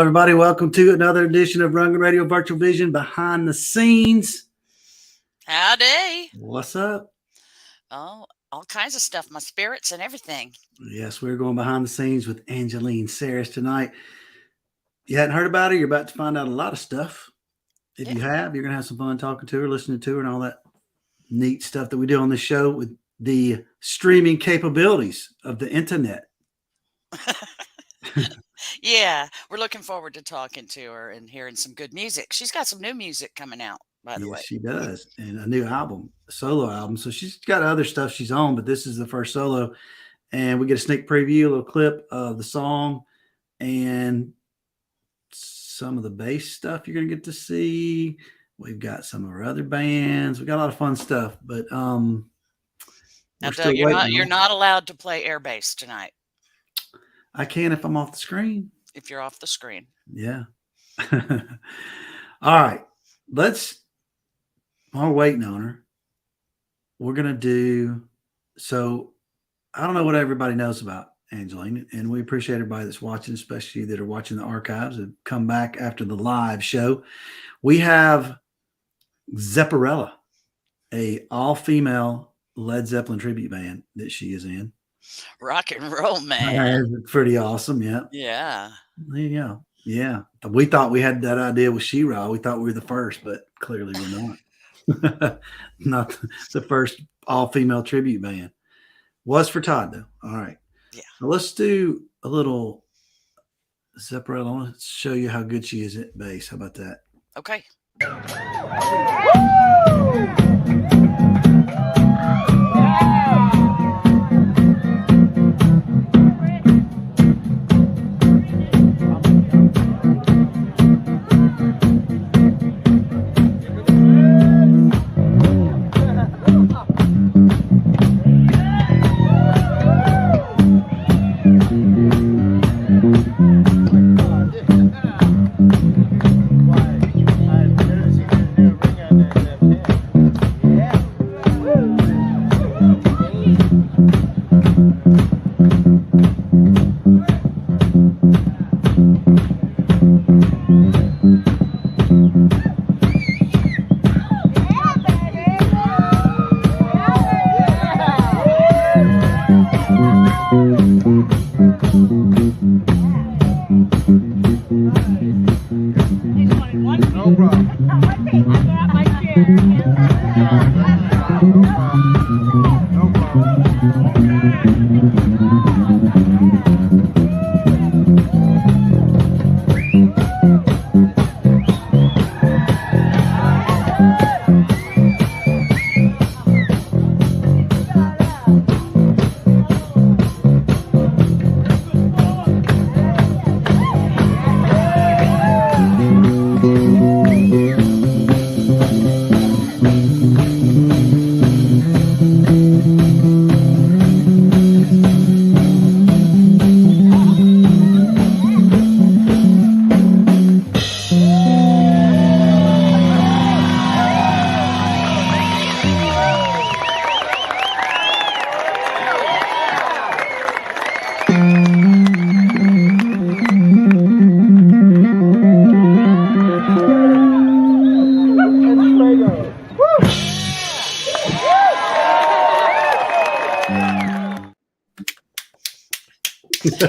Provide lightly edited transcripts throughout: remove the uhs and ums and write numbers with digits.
everybody. Welcome to another edition of Rundgren Radio Virtual Vision Behind the Scenes. Howdy. What's up? Oh, all kinds of stuff. My spirits and everything. Yes, we're going behind the scenes with Angeline Saris tonight. You hadn't heard about her, you're about to find out a lot of stuff. If you have, you're going to have some fun talking to her, listening to her, and all that neat stuff that we do on this show with the streaming capabilities of the internet. Yeah, we're looking forward to talking to her and hearing some good music. She's got some new music coming out, by the way. She does. And a new album, a solo album. So she's got other stuff she's on, but this is the first solo. And we get a sneak preview, a little clip of the song and some of the bass stuff you're going to get to see. We've got some of our other bands. We got a lot of fun stuff, but now, Doug, you're not allowed to play air bass tonight. I can if I'm off the screen. If you're off the screen. Yeah. All right. While we're waiting on her, we're going to do, so I don't know what everybody knows about Angeline, and we appreciate everybody that's watching, especially that are watching the archives and come back after the live show. We have Zepparella, a all-female Led Zeppelin tribute band that she is in. Rock and roll, man. Pretty awesome, yeah. Yeah. Yeah. We thought we had that idea with She-Ra. We thought we were the first, but clearly we're not. Not the first all-female tribute band. Was for Todd, though. All right. Yeah. So let's do a little Zepparella. I want to show you how good she is at bass. How about that? Okay.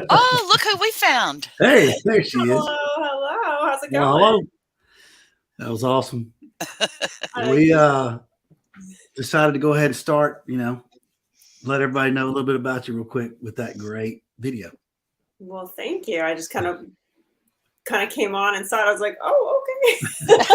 Oh, look who we found. Hey, there she is. Hello. How's it going? Well, hello. That was awesome. We decided to go ahead and start, let everybody know a little bit about you real quick with that great video. Well, thank you. I just kind of came on and saw it. I was like, oh, okay.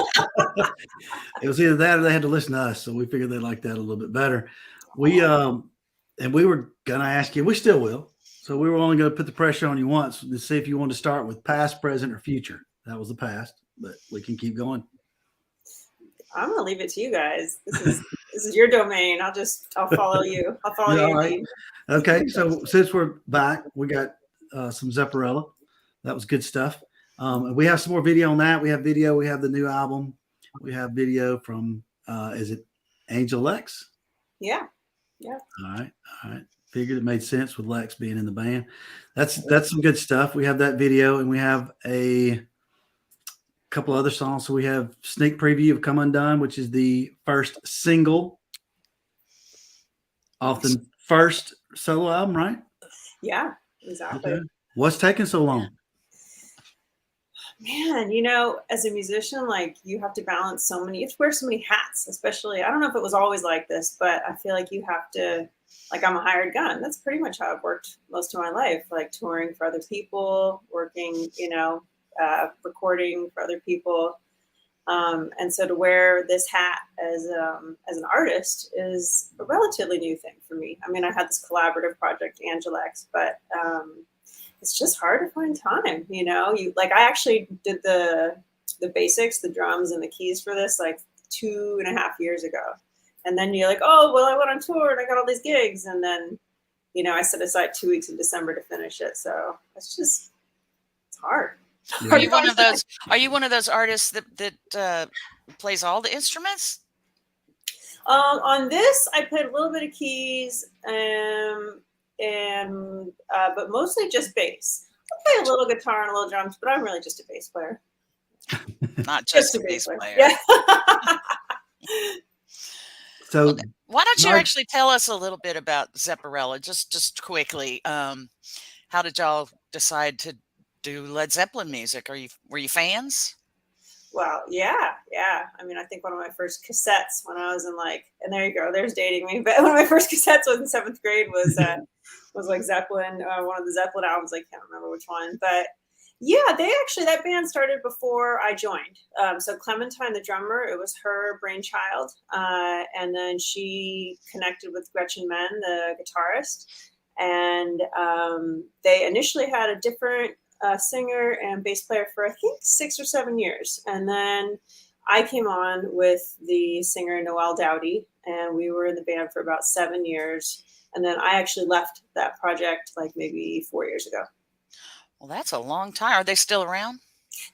It was either that or they had to listen to us, so we figured they'd like that a little bit better. We were gonna ask you, we still will. So we were only going to put the pressure on you once to see if you want to start with past, present, or future. That was the past, but we can keep going. I'm gonna leave it to you guys. This is your domain. I'll follow you. I'll follow you. Right. Okay. So since we're back, we got some Zepparella. That was good stuff. We have some more video on that. We have video. We have the new album. We have video from is it Angel Lex? Yeah. All right. Figured it made sense with Lex being in the band. That's some good stuff. We have that video, and we have a couple other songs. So we have sneak preview of Come Undone, which is the first single off the first solo album, right? Yeah, exactly. Okay. What's taking so long? Man, you know, as a musician, like you have to balance so many, you have to wear so many hats, especially. I don't know if it was always like this, but I feel like you have to, like, I'm a hired gun. That's pretty much how I've worked most of my life, like touring for other people, working, you know, recording for other people. And so to wear this hat as an artist is a relatively new thing for me. I mean, I had this collaborative project, Angeline, but it's just hard to find time, you know. You like, I actually did the basics, the drums and the keys for this like 2.5 years ago. And then you're like, oh, well, I went on tour and I got all these gigs. And then, you know, I set aside 2 weeks in December to finish it. So it's hard. Yeah. Are you one of those? Are you one of those artists that plays all the instruments? On this, I played a little bit of keys, but mostly just bass. I play a little guitar and a little drums, but I'm really just a bass player. Not just a bass player. Yeah. So why don't you Mark- actually tell us a little bit about Zepparella, just quickly? How did y'all decide to do Led Zeppelin music? Were you fans? Well, yeah. I mean, I think one of my first cassettes when I was in like, and there you go, there's dating me. But one of my first cassettes was in 7th grade was like Zeppelin, one of the Zeppelin albums. I can't remember which one, but yeah, that band started before I joined. So Clementine, the drummer, it was her brainchild, and then she connected with Gretchen Menn, the guitarist, and they initially had a different singer and bass player for I think 6 or 7 years, and then I came on with the singer Noel Dowdy, and we were in the band for about 7 years, and then I actually left that project like maybe 4 years ago. Well, that's a long time. Are they still around?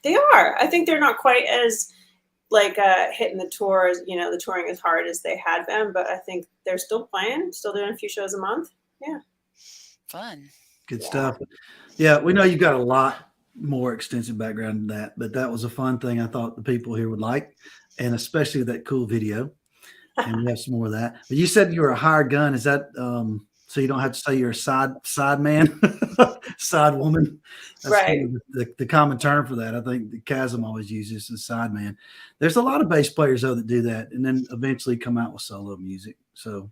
They are. I think they're not quite as like hitting the tours, you know, the touring as hard as they had been, but I think they're still playing, still doing a few shows a month. Yeah. Fun. good stuff. Yeah, we know you've got a lot more extensive background than that, but that was a fun thing I thought the people here would like, and especially that cool video. And we have some more of that. But you said you were a hired gun. Is that so you don't have to say you're a side man, side woman? That's Right. kind of the common term for that. I think the Chasm always uses a side man. There's a lot of bass players though that do that, and then eventually come out with solo music. So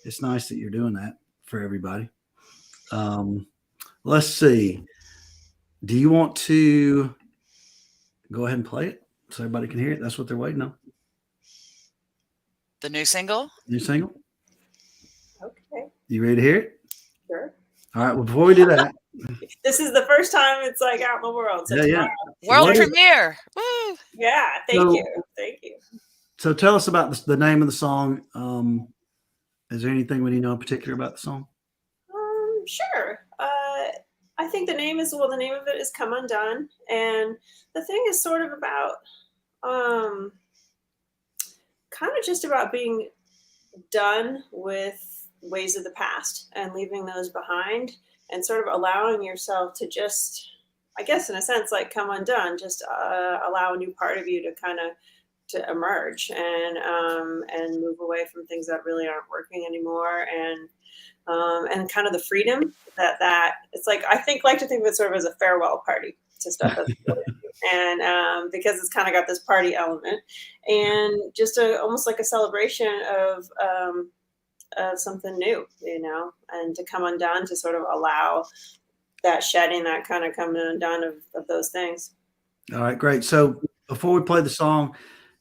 it's nice that you're doing that for everybody. Let's see. Do you want to go ahead and play it so everybody can hear it? That's what they're waiting on. The new single? New single? Okay. You ready to hear it? Sure. All right. Well, before we do that, This is the first time it's like out in the world. So yeah. tomorrow. World What is- premiere. Woo! Yeah. Thank you. So tell us about the name of the song. Is there anything we need to know in particular about the song? Sure. I think the name of it is Come Undone. And the thing is sort of about kind of just about being done with ways of the past and leaving those behind and sort of allowing yourself to just, I guess in a sense, like come undone, just allow a new part of you to kind of to emerge and move away from things that really aren't working anymore, and kind of the freedom that it's like, I like to think of it sort of as a farewell party to stuff that's and because it's kind of got this party element and just almost like a celebration of something new, you know, and to come undone, to sort of allow that shedding, that kind of coming undone of those things. All right, great. So before we play the song,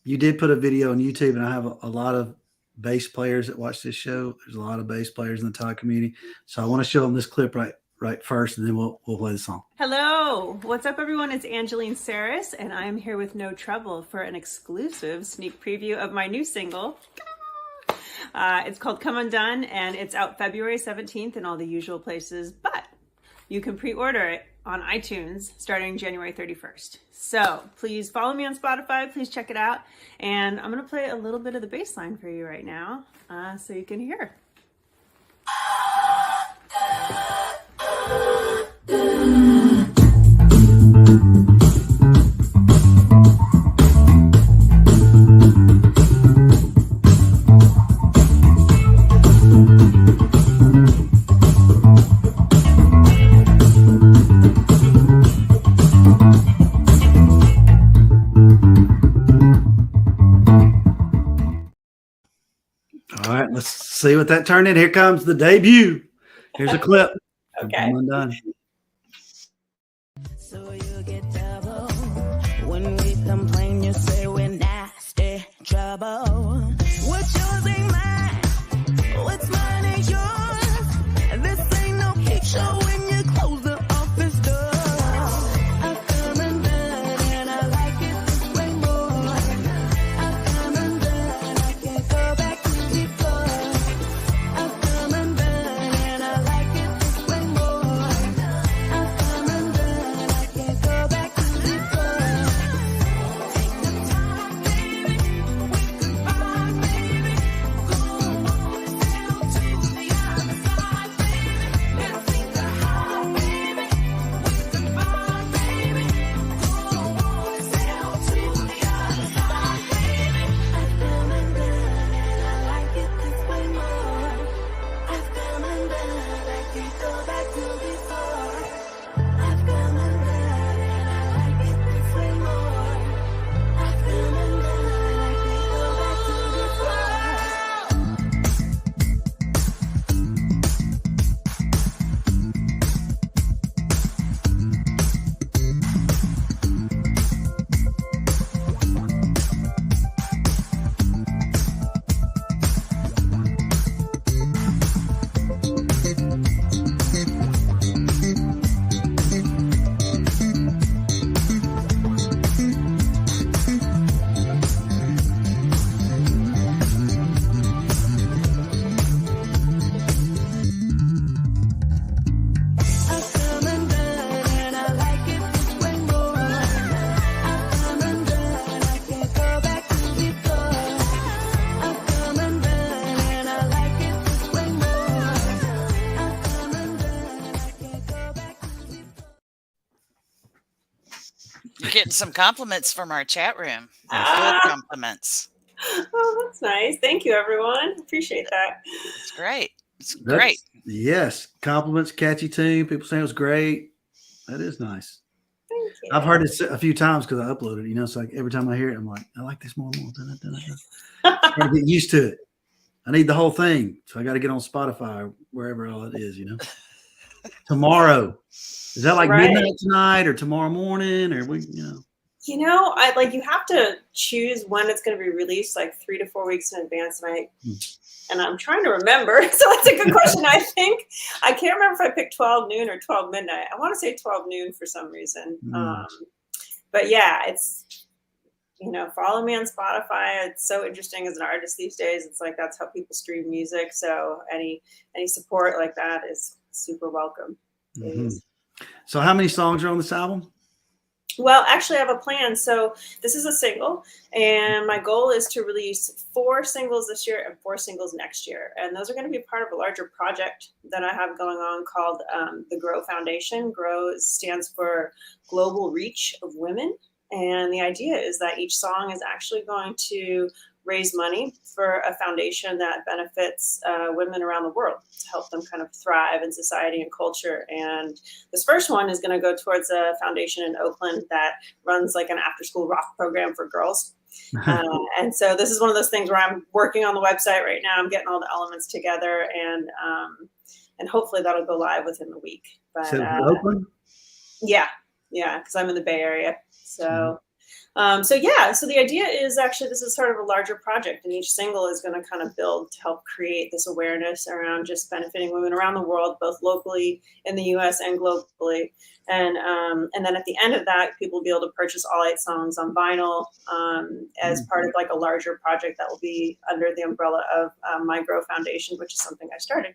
you did put a video on YouTube, and I have a lot of bass players that watch this show. There's a lot of bass players in the Todd community. So I want to show them this clip right first, and then we'll play the song. Hello, what's up everyone? It's Angeline Saris, and I'm here with No Trouble for an exclusive sneak preview of my new single. It's called Come Undone, and it's out February 17th in all the usual places, but you can pre-order it on iTunes starting January 31st. So please follow me on Spotify, please check it out, and I'm going to play a little bit of the bass line for you right now so you can hear. see what that turned in. Here comes the debut. Here's a clip. Okay. From Undone. So you get double. When we complain, you say we're nasty trouble. What's yours ain't mine. What's mine ain't yours. And this ain't no peep show when you close the office door. I've come undone and I like it this way more. I've come undone, I can't go back to before. I've come undone and I like it this way more. I've come undone, I can't go back to before. Take the time, baby, we could find, baby. Go on down to the other side, baby. And think of how, baby, we could find, baby. Go on down to the other side, baby. I've come undone and I like it this way more. I've come undone, I can't go back to before. I've come undone and I like it this way more. I've come undone, I can't go back to before. I've come undone and I like it this way more. I've come undone, I can't go back to before. I've come undone and I like it this way more. I've come undone, I can't go back to before. You're getting some compliments from our chat room. Good Ah. compliments. Oh, that's nice. Thank you, everyone. Appreciate that. It's great. It's That's- great. Yes. Compliments, catchy tune. People saying it was great. That is nice. Thank you. I've heard it a few times because I uploaded it. You know, it's like every time I hear it, I'm like, I like this more and more. I gotta get used to it. I need the whole thing. So I got to get on Spotify or wherever all it is, you know. Tomorrow. Is that like Right. midnight tonight or tomorrow morning or You know, I like you have to choose when it's going to be released, like 3 to 4 weeks in advance, and I'm trying to remember. So that's a good question. I think I can't remember if I picked 12 noon or 12 midnight. I want to say 12 noon for some reason. But yeah, it's follow me on Spotify. It's so interesting as an artist these days. It's like that's how people stream music. So any support like that is super welcome. Please. So how many songs are on this album? Well, actually, I have a plan. So this is a single, and my goal is to release 4 singles this year and 4 singles next year. And those are going to be part of a larger project that I have going on called the GROW Foundation. GROW stands for Global Reach of Women. And the idea is that each song is actually going to raise money for a foundation that benefits women around the world to help them kind of thrive in society and culture. And this first one is going to go towards a foundation in Oakland that runs like an after-school rock program for girls. And so this is one of those things where I'm working on the website right now. I'm getting all the elements together, and hopefully that'll go live within the week. But So Oakland? yeah, because I'm in the Bay Area. So so the idea is actually this is sort of a larger project, and each single is going to kind of build to help create this awareness around just benefiting women around the world, both locally in the U.S. and globally. And then at the end of that, people will be able to purchase all 8 songs on vinyl as part of like a larger project that will be under the umbrella of my GROW Foundation, which is something I started.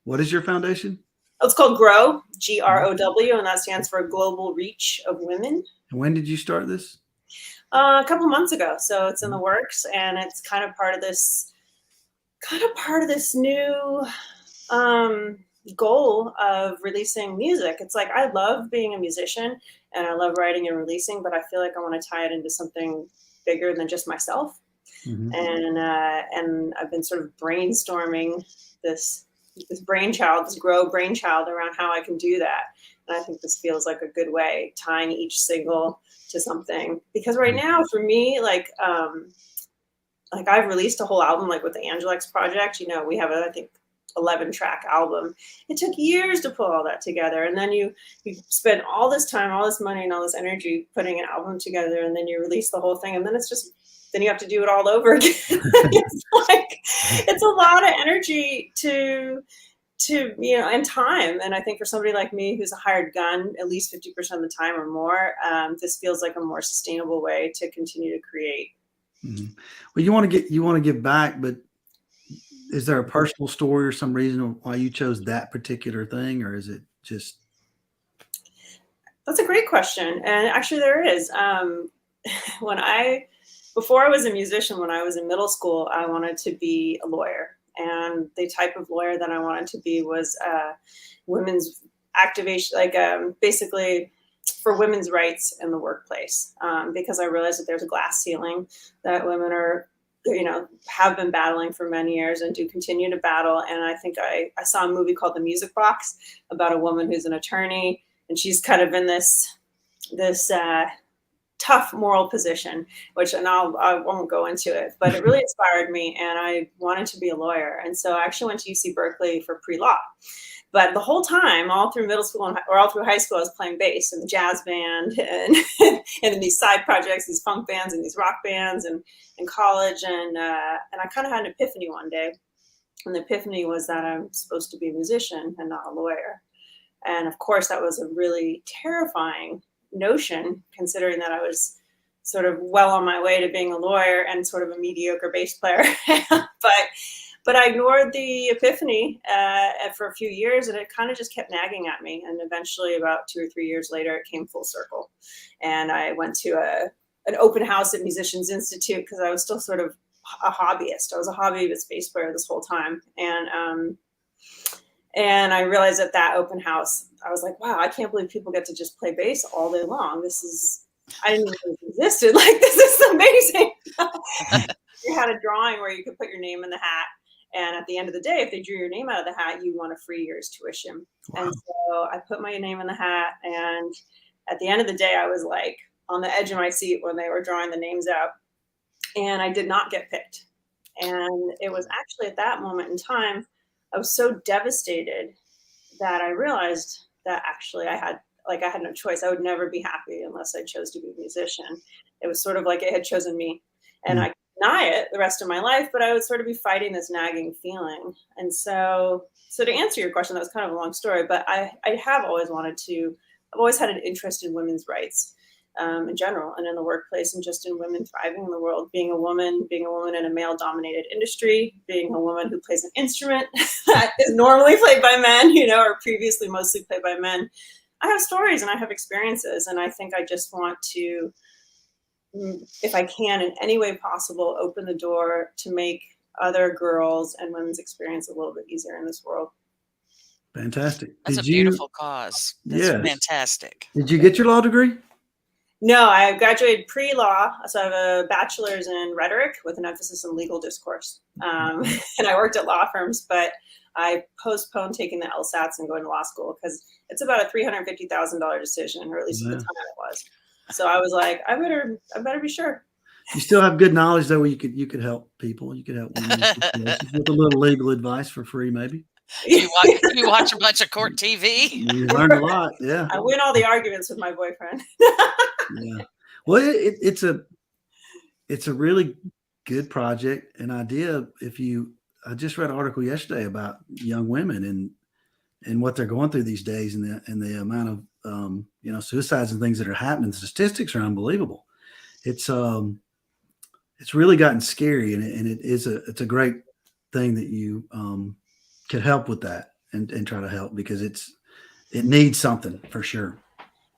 What is your foundation? It's called GROW, GROW, and that stands for Global Reach of Women. And when did you start this? A couple months ago. So it's in the works, and it's kind of part of this new goal of releasing music. It's like I love being a musician and I love writing and releasing, but I feel like I want to tie it into something bigger than just myself. And I've been sort of brainstorming this brainchild, this GROW brainchild around how I can do that. And I think this feels like a good way, tying each single to something. Because right now, for me, like like I've released a whole album, like with the Angelex project, you know, we have I think 11 track album. It took years to put all that together. And then you spend all this time, all this money and all this energy putting an album together, and then you release the whole thing. And then then you have to do it all over again. It's a lot of energy to, you know, and time. And I think for somebody like me, who's a hired gun, at least 50% of the time or more, this feels like a more sustainable way to continue to create. Mm-hmm. Well, you want to give back, but is there a personal story or some reason why you chose that particular thing, or is it just? That's a great question. And actually there is. Before I was a musician, when I was in middle school, I wanted to be a lawyer. And the type of lawyer that I wanted to be was women's activation, like basically for women's rights in the workplace, because I realized that there's a glass ceiling that women are, you know, have been battling for many years and do continue to battle. And I think I saw a movie called The Music Box about a woman who's an attorney, and she's kind of in this tough moral position, which, and I won't go into it, but it really inspired me, and I wanted to be a lawyer. And so I actually went to UC Berkeley for pre-law. But the whole time, all through middle school or all through high school, I was playing bass in the jazz band and in these side projects, these funk bands and these rock bands, and in college. And I kind of had an epiphany one day. And the epiphany was that I'm supposed to be a musician and not a lawyer. And of course, that was a really terrifying notion, considering that I was sort of well on my way to being a lawyer and sort of a mediocre bass player. But I ignored the epiphany for a few years, and it kind of just kept nagging at me. And eventually, about 2 or 3 years later, it came full circle. And I went to an open house at Musicians Institute because I was still sort of a hobbyist. I was a hobbyist bass player this whole time. And I realized at that open house, I was like, wow, I can't believe people get to just play bass all day long. I didn't even know it existed. Like, this is amazing. You had a drawing where you could put your name in the hat. And at the end of the day, if they drew your name out of the hat, you won a free year's tuition. Wow. And so I put my name in the hat. And at the end of the day, I was like on the edge of my seat when they were drawing the names out. And I did not get picked. And it was actually at that moment in time, I was so devastated that I realized that actually I had no choice. I would never be happy unless I chose to be a musician. It was sort of like it had chosen me. And I could deny it the rest of my life, but I would sort of be fighting this nagging feeling. And so to answer your question, that was kind of a long story, but I've always had an interest in women's rights in general, and in the workplace, and just in women thriving in the world, being a woman in a male dominated industry, being a woman who plays an instrument that is normally played by men, you know, or previously mostly played by men. I have stories and I have experiences, and I think I just want to, if I can in any way possible, open the door to make other girls and women's experience a little bit easier in this world. Fantastic. That's a beautiful cause. That's fantastic. Did you get your law degree? No, I graduated pre-law, so I have a bachelor's in rhetoric with an emphasis in legal discourse. And I worked at law firms, but I postponed taking the LSATs and going to law school because it's about a $350,000 decision, or at least at the time it was. So I was like, I better be sure. You still have good knowledge, though, where you could help people. You could help women with a little legal advice for free, maybe. You watch a bunch of court TV. You learn a lot, yeah. I win all the arguments with my boyfriend. Yeah. Well, it's a really good project and idea. I just read an article yesterday about young women and what they're going through these days, and the amount of suicides and things that are happening. The statistics are unbelievable. It's really gotten scary, and it's a great thing that you could help with that and try to help, because it needs something for sure.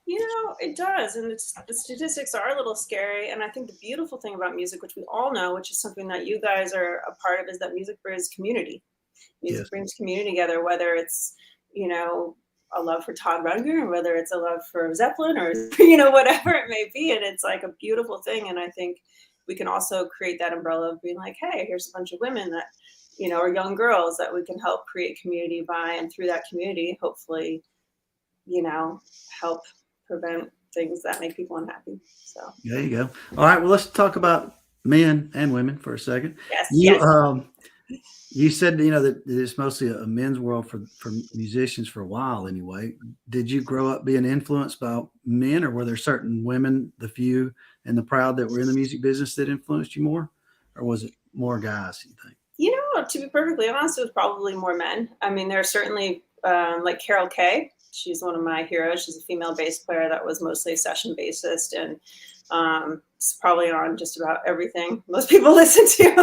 You know, it does. And the statistics are a little scary. And I think the beautiful thing about music, which we all know, which is something that you guys are a part of, is that music brings community. Music brings community together, whether it's, you know, a love for Todd Rundgren, or whether it's a love for Zeppelin, or, you know, whatever it may be. And it's like a beautiful thing. And I think we can also create that umbrella of being like, hey, here's a bunch of women that, you know, or young girls that we can help create community by, and through that community, hopefully, you know, help prevent things that make people unhappy. So there you go. All right. Well, let's talk about men and women for a second. Yes. You Yes. you said that it's mostly a men's world for musicians for a while anyway. Did you grow up being influenced by men, or were there certain women, the few and the proud, that were in the music business that influenced you more, or was it more guys, you think? To be perfectly honest, it was probably more men. I mean, there are certainly like Carol Kay. She's one of my heroes. She's a female bass player that was mostly a session bassist, and it's probably on just about everything most people listen to,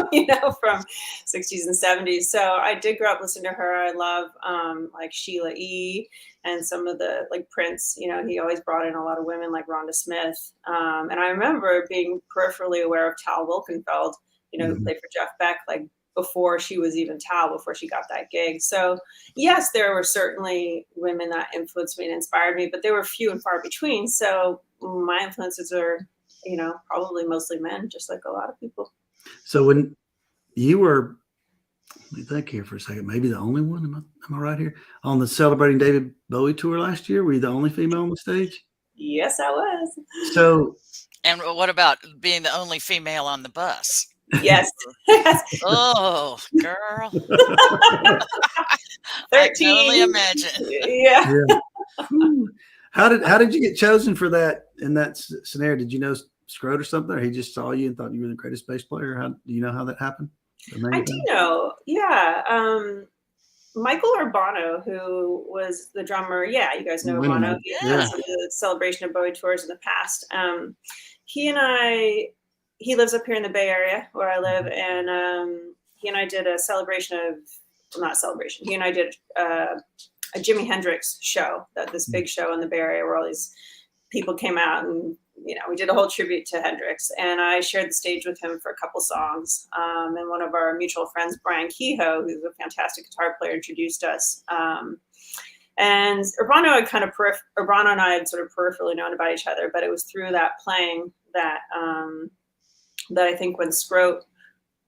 from 60s and 70s. So I did grow up listening to her. I love like Sheila E. and some of the, like, Prince. He always brought in a lot of women like Rhonda Smith. And I remember being peripherally aware of Tal Wilkenfeld, who played for Jeff Beck, like, before she was even Tal, before she got that gig. So yes, there were certainly women that influenced me and inspired me, but they were few and far between. So my influences are, probably mostly men, just like a lot of people. So when you were, let me think here for a second, maybe the only one, am I right here, on the Celebrating David Bowie tour last year? Were you the only female on the stage? Yes, I was. So, And what about being the only female on the bus? Yes. Oh, girl. 13. I can only imagine. Yeah. How did you get chosen for that in that scenario? Did you know Scrote or something, or he just saw you and thought you were the greatest bass player? Do you know how that happened? I do know. Yeah. Michael Urbano, who was the drummer. Yeah, you guys know Urbano. He was on the Celebration of Bowie tours in the past. He lives up here in the Bay Area where I live, and he and I did a he and I did a Jimi Hendrix show, this big show in the Bay Area where all these people came out, and we did a whole tribute to Hendrix, and I shared the stage with him for a couple songs. And one of our mutual friends, Brian Kehoe, who's a fantastic guitar player, introduced us. And Urbano and I had sort of peripherally known about each other, but it was through that playing that I think when Scrote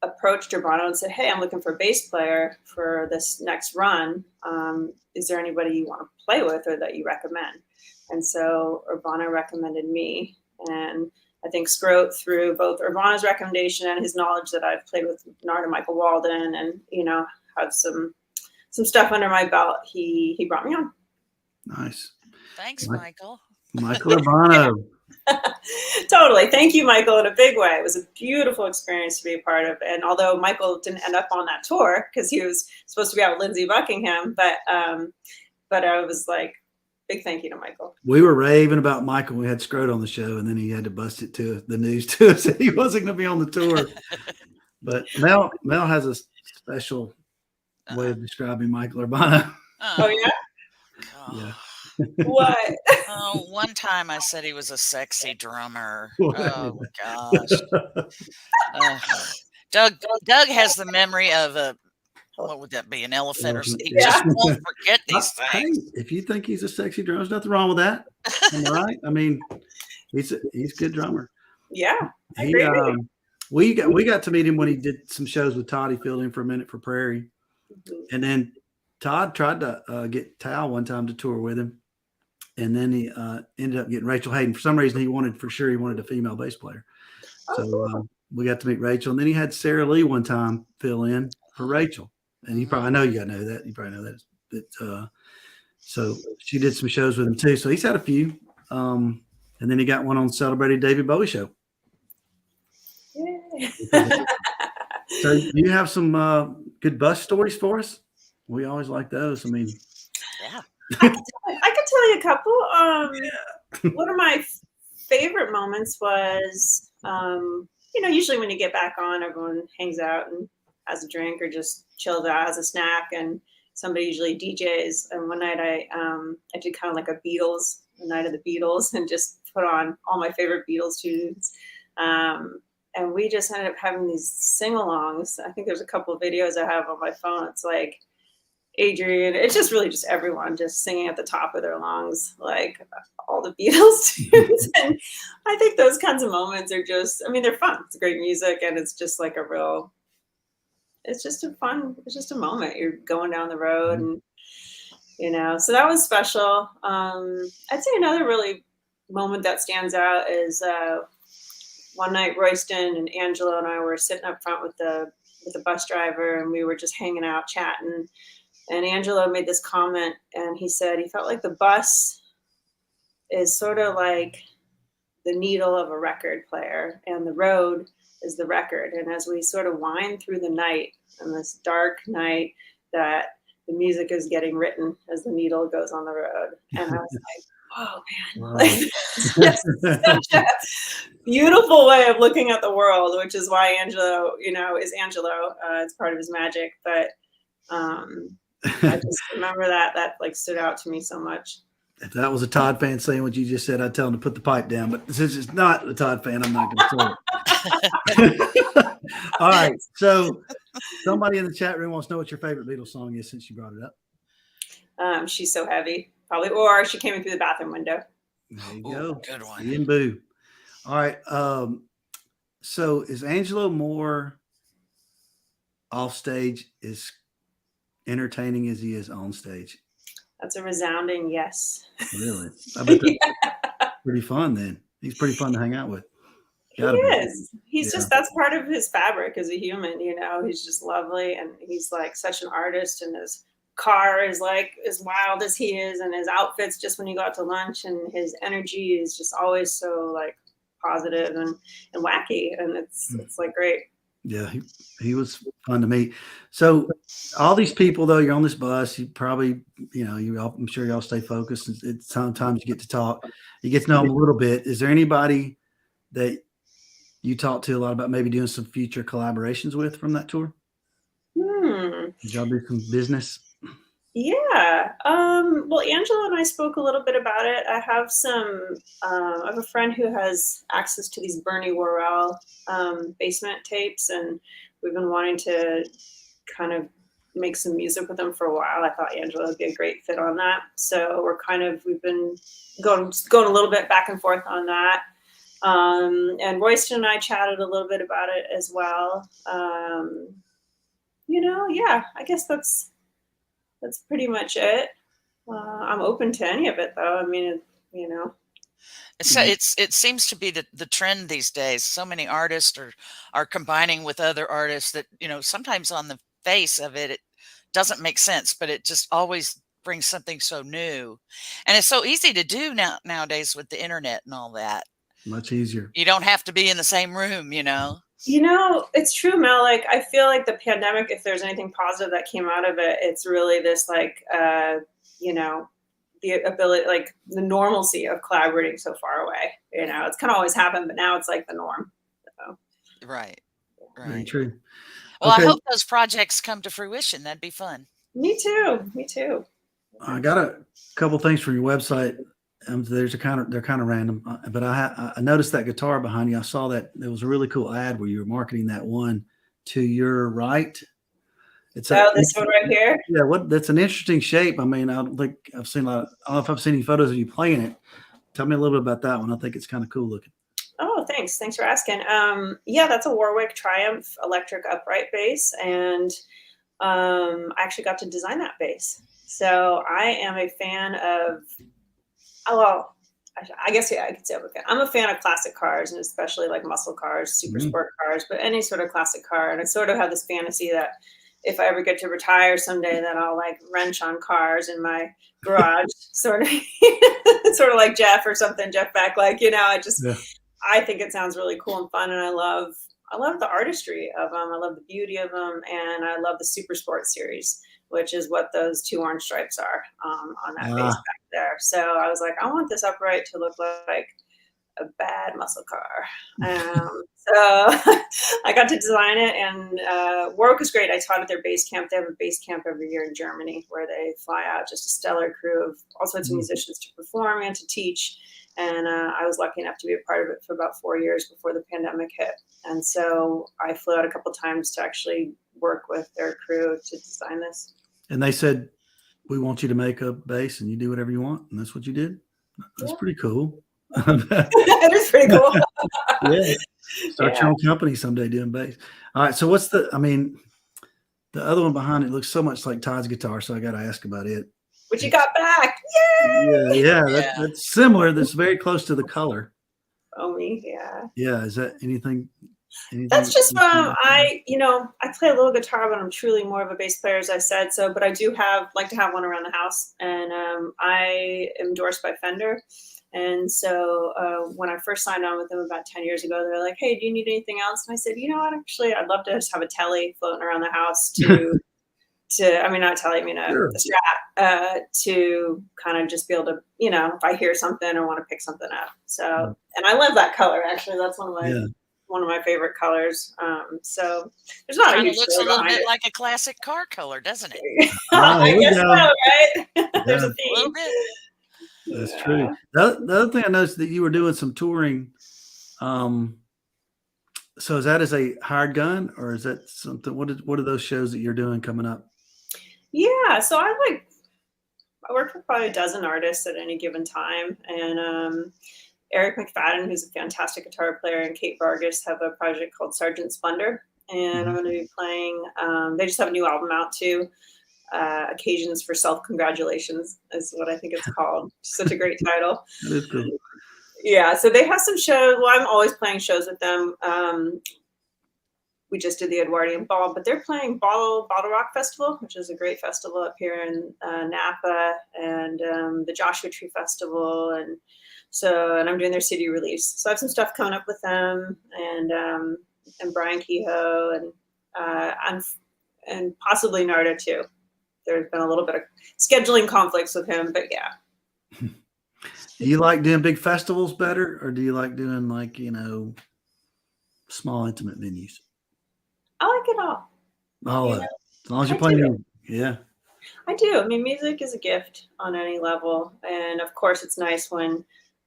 approached Urbano and said, "Hey, I'm looking for a bass player for this next run. Is there anybody you want to play with or that you recommend?" And so Urbano recommended me. And I think Scrote, through both Urbano's recommendation and his knowledge that I've played with Nard and Michael Walden and, have some stuff under my belt, he brought me on. Nice. Thanks, Michael. Michael Urbano. Totally. Thank you, Michael, in a big way. It was a beautiful experience to be a part of. And although Michael didn't end up on that tour because he was supposed to be out with Lindsey Buckingham, but I was like, big thank you to Michael. We were raving about Michael. We had Scrote on the show, and then he had to bust it to the news to us that he wasn't going to be on the tour. But Mel has a special way of describing Michael Urbano. Oh yeah? Yeah. What? Oh, one time I said he was a sexy drummer. Oh gosh. Doug has the memory of what would that be? An elephant or something? He just won't forget these things. Hey, if you think he's a sexy drummer, there's nothing wrong with that. Am I right? I mean, he's a good drummer. Yeah. We got to meet him when he did some shows with Todd. He filled in for a minute for Prairie. Mm-hmm. And then Todd tried to get Tal one time to tour with him. And then he ended up getting Rachel Hayden. For some reason, he wanted a female bass player. So we got to meet Rachel. And then he had Sarah Lee one time fill in for Rachel. And I know you got to know that. You probably know that. But, so she did some shows with him too. So he's had a few. And then he got one on Celebrating David Bowie show. Yeah. So you have some good bus stories for us? We always like those. I mean, yeah. I could tell you a couple. One of my favorite moments was, usually when you get back on, everyone hangs out and has a drink or just chills out, has a snack, and somebody usually DJs. And one night I did kind of like a night of the Beatles, and just put on all my favorite Beatles tunes. And we just ended up having these sing-alongs. I think there's a couple of videos I have on my phone. It's like Adrian, it's just really just everyone just singing at the top of their lungs, like all the Beatles tunes. And I think those kinds of moments are just, they're fun. It's great music, and it's just like it's just a moment. You're going down the road, and, so that was special. I'd say another really moment that stands out is one night Royston and Angelo and I were sitting up front with the bus driver, and we were just hanging out chatting. And Angelo made this comment, and he said he felt like the bus is sort of like the needle of a record player, and the road is the record. And as we sort of wind through the night, and this dark night, that the music is getting written as the needle goes on the road. And I was like, oh man, Wow. like, that's such a beautiful way of looking at the world, which is why Angelo, is Angelo. It's part of his magic. But I just remember that like stood out to me so much. If that was a Todd fan saying what you just said, I'd tell him to put the pipe down. But since it's not a Todd fan, I'm not going to tell it. All right. So somebody in the chat room wants to know what your favorite Beatles song is since you brought it up. She's So Heavy, probably, or She Came In Through the Bathroom Window. There you Ooh, go. good one. Ian Boo. All right. So is Angelo more off stage as entertaining as he is on stage? That's a resounding yes. Really? I bet that's pretty fun then. He's pretty fun to hang out with. He is. He's Yeah. just, that's part of his fabric as a human, he's just lovely, and he's like such an artist, and his car is like as wild as he is, and his outfits just when you go out to lunch, and his energy is just always so like positive and wacky, and it's like great. Yeah, he was fun to meet. So all these people, though, you're on this bus, you probably, I'm sure y'all stay focused. Sometimes you get to talk. You get to know them a little bit. Is there anybody that you talk to a lot about maybe doing some future collaborations with from that tour? Did y'all do some business? Yeah. Well, Angela and I spoke a little bit about it. I have I have a friend who has access to these Bernie Worrell basement tapes, and we've been wanting to kind of make some music with them for a while. I thought Angela would be a great fit on that. So we've been going a little bit back and forth on that. And Royston and I chatted a little bit about it as well. Yeah, I guess that's pretty much it. I'm open to any of it, though. I mean, So it seems to be the trend these days. So many artists are combining with other artists that, sometimes on the face of it, it doesn't make sense, but it just always brings something so new. And it's so easy to do nowadays with the internet and all that. Much easier. You don't have to be in the same room, It's true, Mel. Like, I feel like the pandemic, if there's anything positive that came out of it, it's really this, like, the ability, like the normalcy of collaborating so far away. It's kind of always happened, but now it's like the norm. So. Right. Very true. Well, Okay. I hope those projects come to fruition. That'd be fun. Me too. I got a couple things from your website. They're kind of random, but I noticed that guitar behind you. I saw that there was a really cool ad where you were marketing that one to your right. This one right here. Yeah, that's an interesting shape. I mean, I don't think I've seen I don't know if I've seen any photos of you playing it. Tell me a little bit about that one. I think it's kind of cool looking. Oh, thanks. Thanks for asking. Yeah, that's a Warwick Triumph electric upright bass, and I actually got to design that bass. So I am a fan of. Well, I guess I could say I'm a fan of classic cars, and especially like muscle cars, super sport cars, but any sort of classic car. And I sort of have this fantasy that if I ever get to retire someday, that I'll like wrench on cars in my garage, sort of like Jeff or something, Jeff Beck. Like, I think it sounds really cool and fun, and I love the artistry of them. I love the beauty of them, and I love the Super Sport series, which is what those two orange stripes are on that bass back there. So I was like, I want this upright to look like a bad muscle car. So I got to design it, and Warwick was great. I taught at their base camp. They have a base camp every year in Germany where they fly out just a stellar crew of all sorts of musicians to perform and to teach. And I was lucky enough to be a part of it for about 4 years before the pandemic hit. And so I flew out a couple times to actually work with their crew to design this. And they said, we want you to make a bass and you do whatever you want. And that's what you did. That's pretty cool. It is pretty cool. Yeah. Start your own company someday doing bass. All right. So the other one behind it looks so much like Todd's guitar. So I got to ask about it. Which you got back. Yay! Yeah. That's similar. That's very close to the color. Omi, yeah. Yeah. Is that anything? That's just I play a little guitar, but I'm truly more of a bass player, as I said. So, but I do like to have one around the house, and I am endorsed by Fender. And so when I first signed on with them about 10 years ago, they were like, "Hey, do you need anything else?" And I said, "You know what? Actually, I'd love to just have a telly floating around the house not telly, I mean a Strat, to kind of just be able to, if I hear something or want to pick something up." So, and I love that color. Actually, that's one of my favorite colors. So there's not a huge looks a little bit it. like a classic car color, doesn't it? I guess so, right? There's a A theme. little bit. That's true. The other thing I noticed that you were doing some touring. So is that as a hired gun, or is that something? What are those shows that you're doing coming up? Yeah, so I work with probably a dozen artists at any given time, and Eric McFadden, who's a fantastic guitar player, and Kate Vargas have a project called Sergeant Splendor, and I'm going to be playing. They just have a new album out too. Occasions for Self-Congratulations is what I think it's called. Such a great title. That is cool. Yeah, so they have some shows. Well, I'm always playing shows with them. We just did the Edwardian Ball, but they're playing Bottle Rock Festival, which is a great festival up here in Napa, and the Joshua Tree Festival, and I'm doing their city release. So I have some stuff coming up with them, and Brian Kehoe, and possibly Narda too. There's been a little bit of scheduling conflicts with him, but yeah. Do you like doing big festivals better, or do you like doing small intimate venues? I like it all. All of it. As long as you're playing. Yeah. I do. I mean, music is a gift on any level. And of course, it's nice when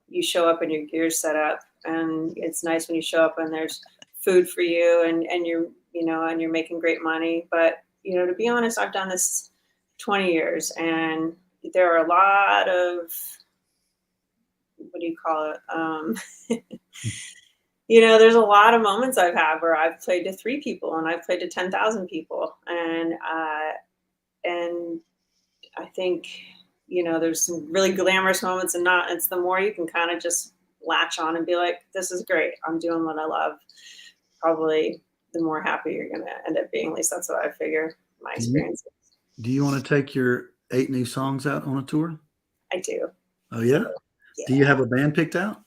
you show up and your gear's set up. And it's nice when you show up and there's food for you and you're, and you're making great money. But, to be honest, I've done this 20 years and there are a lot of, what do you call it? There's a lot of moments I've had where I've played to 3 people and I've played to 10,000 people. And I think, there's some really glamorous moments and not, it's the more you can kind of just latch on and be like, this is great. I'm doing what I love. Probably the more happy you're going to end up being. At least that's what I figure my experience is. Do you want to take your 8 new songs out on a tour? I do. Oh, yeah? Yeah. Do you have a band picked out?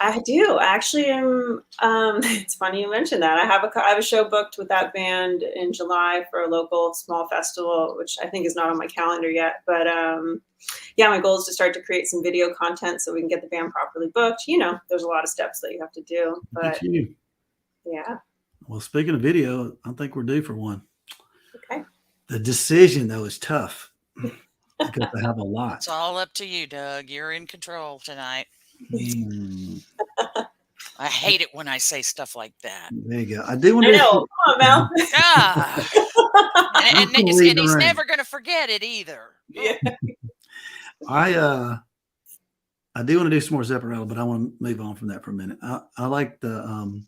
I do. Actually, it's funny you mentioned that. I have a show booked with that band in July for a local small festival, which I think is not on my calendar yet. But my goal is to start to create some video content so we can get the band properly booked. There's a lot of steps that you have to do. But yeah. Well, speaking of video, I think we're due for one. Okay. The decision, though, is tough because I have a lot. It's all up to you, Doug. You're in control tonight. I hate it when I say stuff like that. There you go. I do want to. I know. Come on, Mel. And he's never going to forget it either. Yeah. I do want to do some more Zepparella, but I want to move on from that for a minute. I like the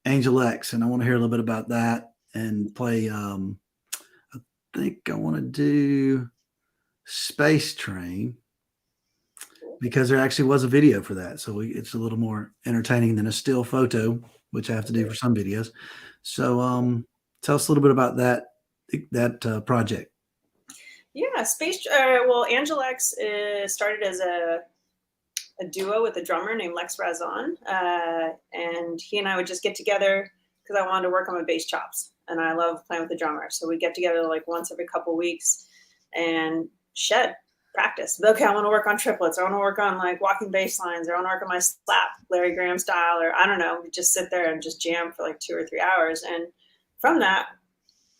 Angel X, and I want to hear a little bit about that and play. I think I want to do Space Train, because there actually was a video for that. So it's a little more entertaining than a still photo, which I have to do for some videos. So tell us a little bit about that project. Yeah, Angel X started as a duo with a drummer named Lex Razon. And he and I would just get together because I wanted to work on my bass chops. And I love playing with the drummer. So we get together like once every couple weeks and practice. Okay, I want to work on triplets. I want to work on like walking bass lines. Or I want to work on my slap, Larry Graham style, or I don't know. We just sit there and just jam for like 2 or 3 hours. And from that,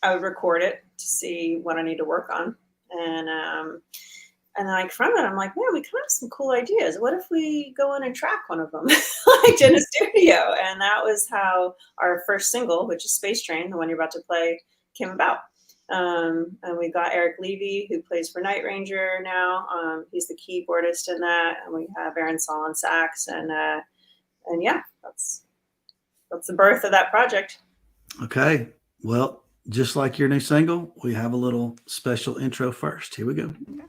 I would record it to see what I need to work on. And like from it, I'm like, man, we kind of have some cool ideas. What if we go in and track one of them, like in a studio? And that was how our first single, which is Space Train, the one you're about to play, came about. And we got Eric Levy, who plays for Night Ranger now. He's the keyboardist in that. And we have Aaron Saul on sax. And yeah, that's the birth of that project. Okay. Well, just like your new single, we have a little special intro first. Here we go. Okay.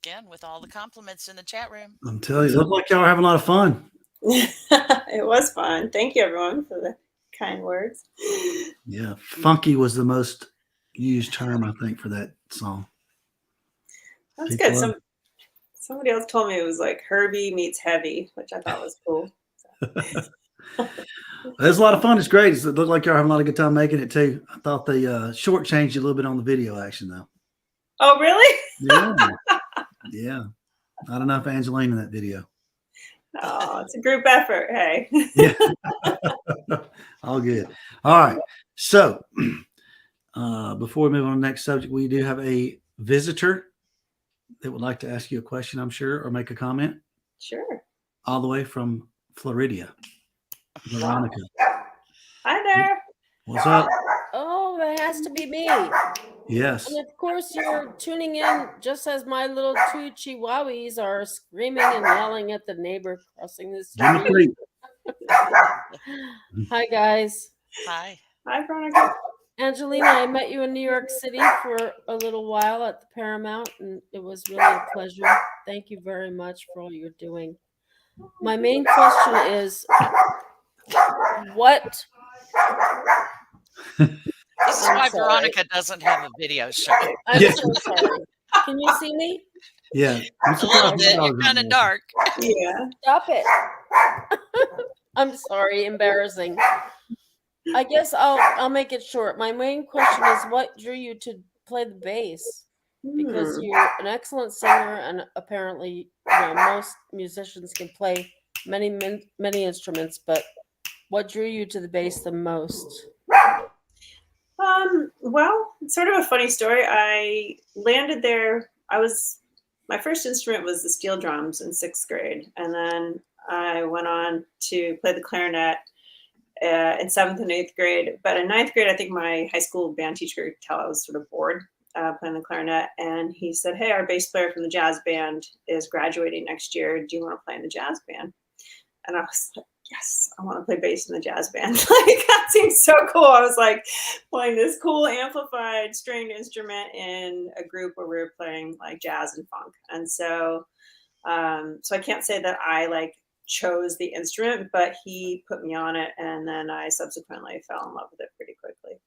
again with all the compliments in the chat room. I'm telling you, look like y'all are having a lot of fun. It was fun. Thank you, everyone, for the kind words. Yeah, funky was the most used term, I think, for that song. That's People good. Somebody else told me it was like Herbie meets Heavy, which I thought was cool. There's a lot of fun. It's great. It looked like y'all having a lot of good time making it too. I thought they shortchanged you a little bit on the video action though. Oh, really? Yeah. Yeah. Not enough Angeline in that video. Oh, it's a group effort. Hey. Yeah. All good. All right. So before we move on to the next subject, we do have a visitor that would like to ask you a question, I'm sure, or make a comment. Sure. All the way from Florida. Veronica. Hi there. What's up? Oh, that has to be me. Yes. And of course, you're tuning in just as my little two chihuahuas are screaming and yelling at the neighbor crossing the Jimmy street. Creek. Hi, guys. Hi. Hi, Veronica. Angelina, I met you in New York City for a little while at the Paramount, and it was really a pleasure. Thank you very much for all you're doing. My main question is, what? This is I'm why sorry. Veronica doesn't have a video show. I'm Yeah. so sorry. Can you see me? Yeah. A little bit. You're kind of dark. Yeah. Stop it. I'm sorry, embarrassing. I guess I'll make it short. My main question is, what drew you to play the bass? Because you're an excellent singer, and apparently, most musicians can play many instruments. But what drew you to the bass the most? Well, it's sort of a funny story. I landed there. My first instrument was the steel drums in 6th grade. And then I went on to play the clarinet in 7th and 8th grade. But in 9th grade, I think my high school band teacher could tell I was sort of bored playing the clarinet. And he said, hey, our bass player from the jazz band is graduating next year. Do you want to play in the jazz band? And I was like, yes, I want to play bass in the jazz band. Like, that seems so cool. I was like playing this cool amplified stringed instrument in a group where we were playing like jazz and funk. And so I can't say that I like chose the instrument, but he put me on it, and then I subsequently fell in love with it pretty quickly.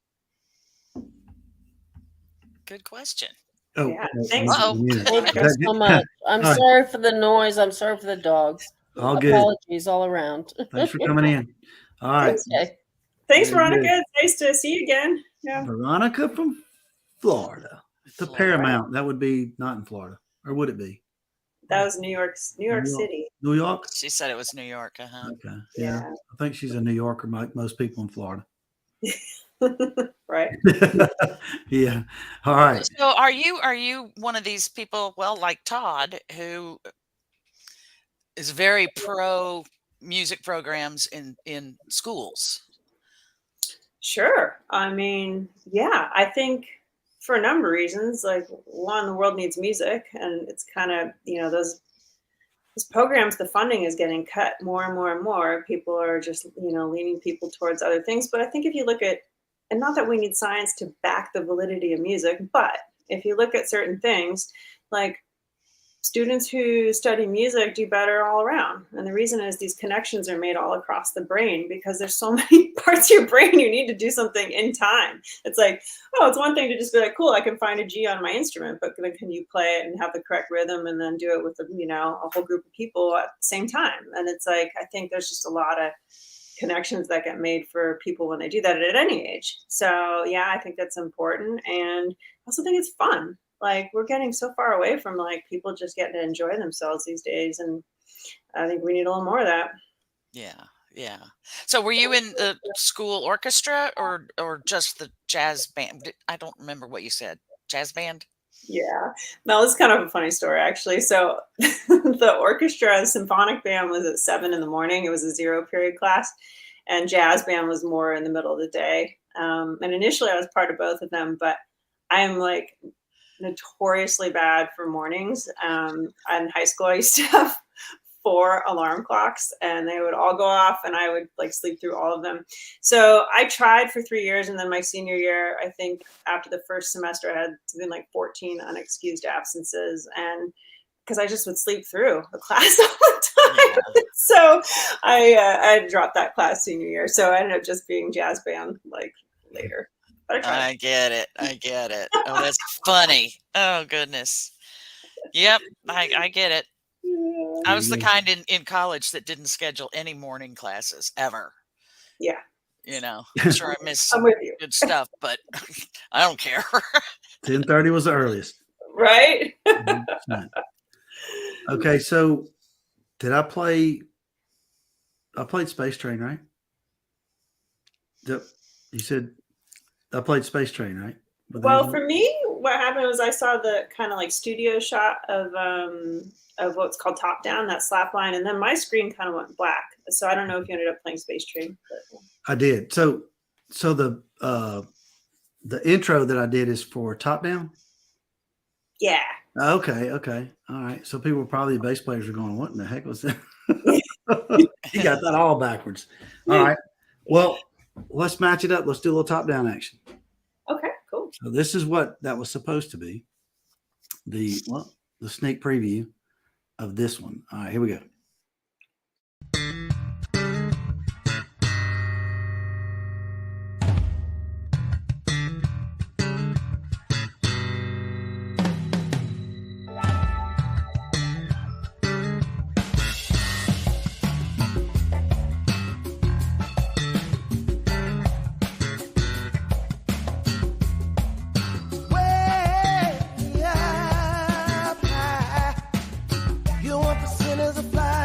Good question. Oh, Yeah, thanks. Thank you so much. I'm sorry for the noise. I'm sorry for the dogs. All good. Apologies all around. Thanks for coming in. All right. Okay. Thanks, Very Veronica. good. It's nice to see you again. Yeah. Veronica from Florida. The Florida. Paramount. That would be not in Florida. Or would it be? That was New York City. New York? She said it was New York. Uh-huh. Okay. Yeah. I think she's a New Yorker, like most people in Florida. Right. Yeah. All right. So are you one of these people, well, like Todd, who is very pro music programs in schools? Sure. I mean, yeah, I think for a number of reasons. Like, one, the world needs music, and it's kind of, those programs, the funding is getting cut more and more and more. People are just, leaning people towards other things. But I think if you look at, and not that we need science to back the validity of music, but if you look at certain things, like students who study music do better all around. And the reason is these connections are made all across the brain, because there's so many parts of your brain you need to do something in time. It's like, oh, it's one thing to just be like, cool, I can find a G on my instrument, but then can you play it and have the correct rhythm and then do it with a whole group of people at the same time? And it's like, I think there's just a lot of connections that get made for people when they do that at any age. So yeah, I think that's important. And I also think it's fun. Like, we're getting so far away from like people just getting to enjoy themselves these days. And I think we need a little more of that. Yeah. Yeah. So were you in the school orchestra or just the jazz band? I don't remember what you said. Jazz band? Yeah. No, this is kind of a funny story, actually. So the orchestra, the symphonic band was at 7 a.m. It was a 0 period class. And jazz band was more in the middle of the day. And initially I was part of both of them, but I am like notoriously bad for mornings. In high school, I used to have 4 alarm clocks, and they would all go off, and I would like sleep through all of them. So I tried for 3 years, and then my senior year, I think after the first semester, I had something like 14 unexcused absences, and because I just would sleep through the class all the time. So I dropped that class senior year. So I ended up just being jazz band like later. But I get it. Oh, that's funny. Oh, goodness. Yep, I get it. I was the kind in college that didn't schedule any morning classes ever. Yeah. You know, I'm sure I missed some I'm with you. good stuff, but I don't care. 10:30 was the earliest. Right? Okay, so did I played Space Train, right? You said I played Space Train, right? Well, for me, what happened was I saw the kind of like studio shot of what's called Top Down, that slap line, and then my screen kind of went black. So I don't know if you ended up playing Space Train. But... I did. So the intro that I did is for Top Down. Yeah. Okay. All right. So people probably, bass players are going, what in the heck was that? You got that all backwards. All right. Well, let's match it up. Let's do a little top down action. Okay, cool. So this is what that was supposed to be. The sneak preview of this one. All right, here we go. Sinners a fly.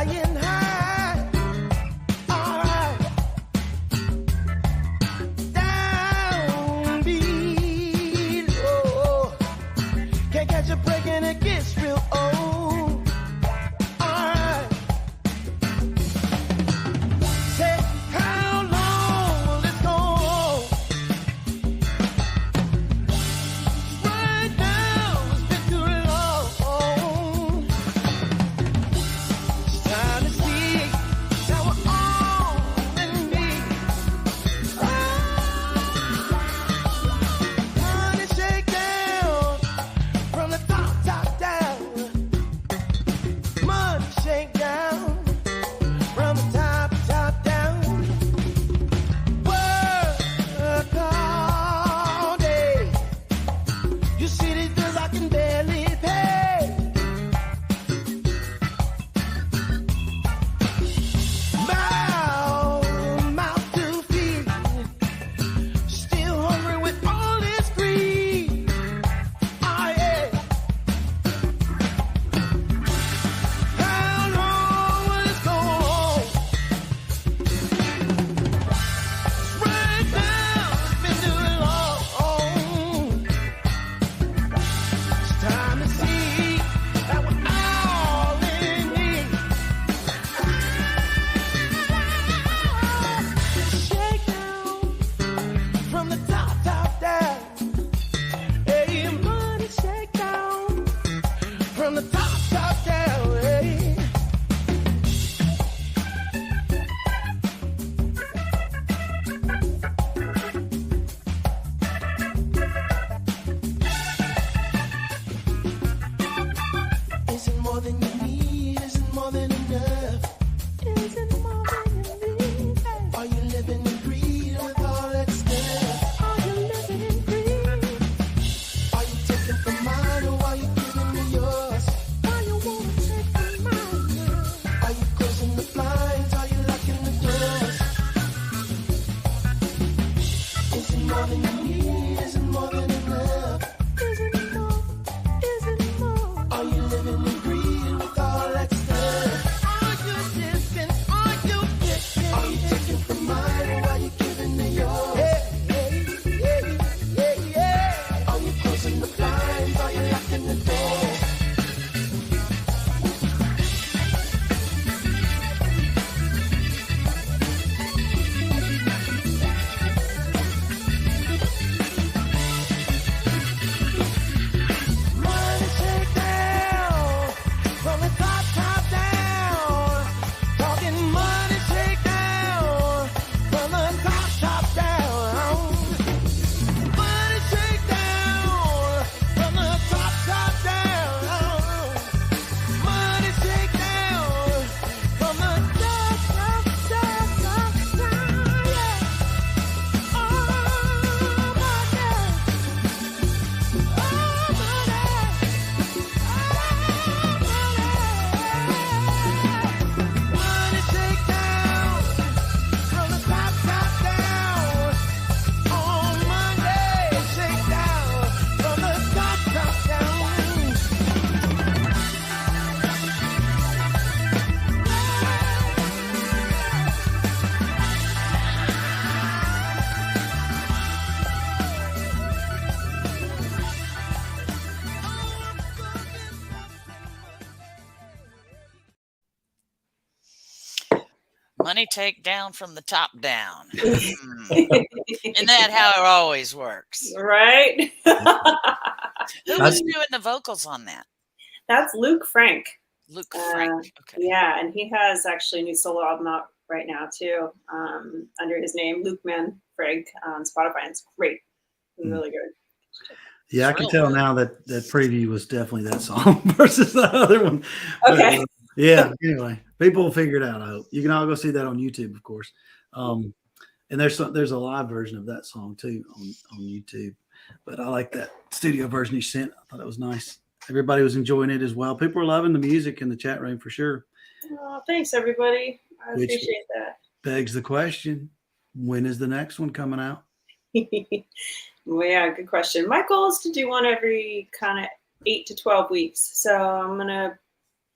money take down from the top down. Isn't that how it always works? Right? Who was doing the vocals on that? That's Luke Frank. Luke Frank. Okay. Yeah, and he has actually a new solo album out right now too, under his name, Luke Man Frank, on Spotify. And it's great. It's really good. Yeah, I can tell now that preview was definitely that song versus the other one. Okay. But, yeah. Anyway, people will figure it out. I hope you can all go see that on YouTube, of course. And there's a live version of that song too on YouTube. But I like that studio version you sent. I thought it was nice. Everybody was enjoying it as well. People were loving the music in the chat room for sure. Oh, thanks, everybody. I appreciate that. Begs the question: when is the next one coming out? Well, yeah, good question. My goal is to do one every kind of 8 to 12 weeks. So I'm going to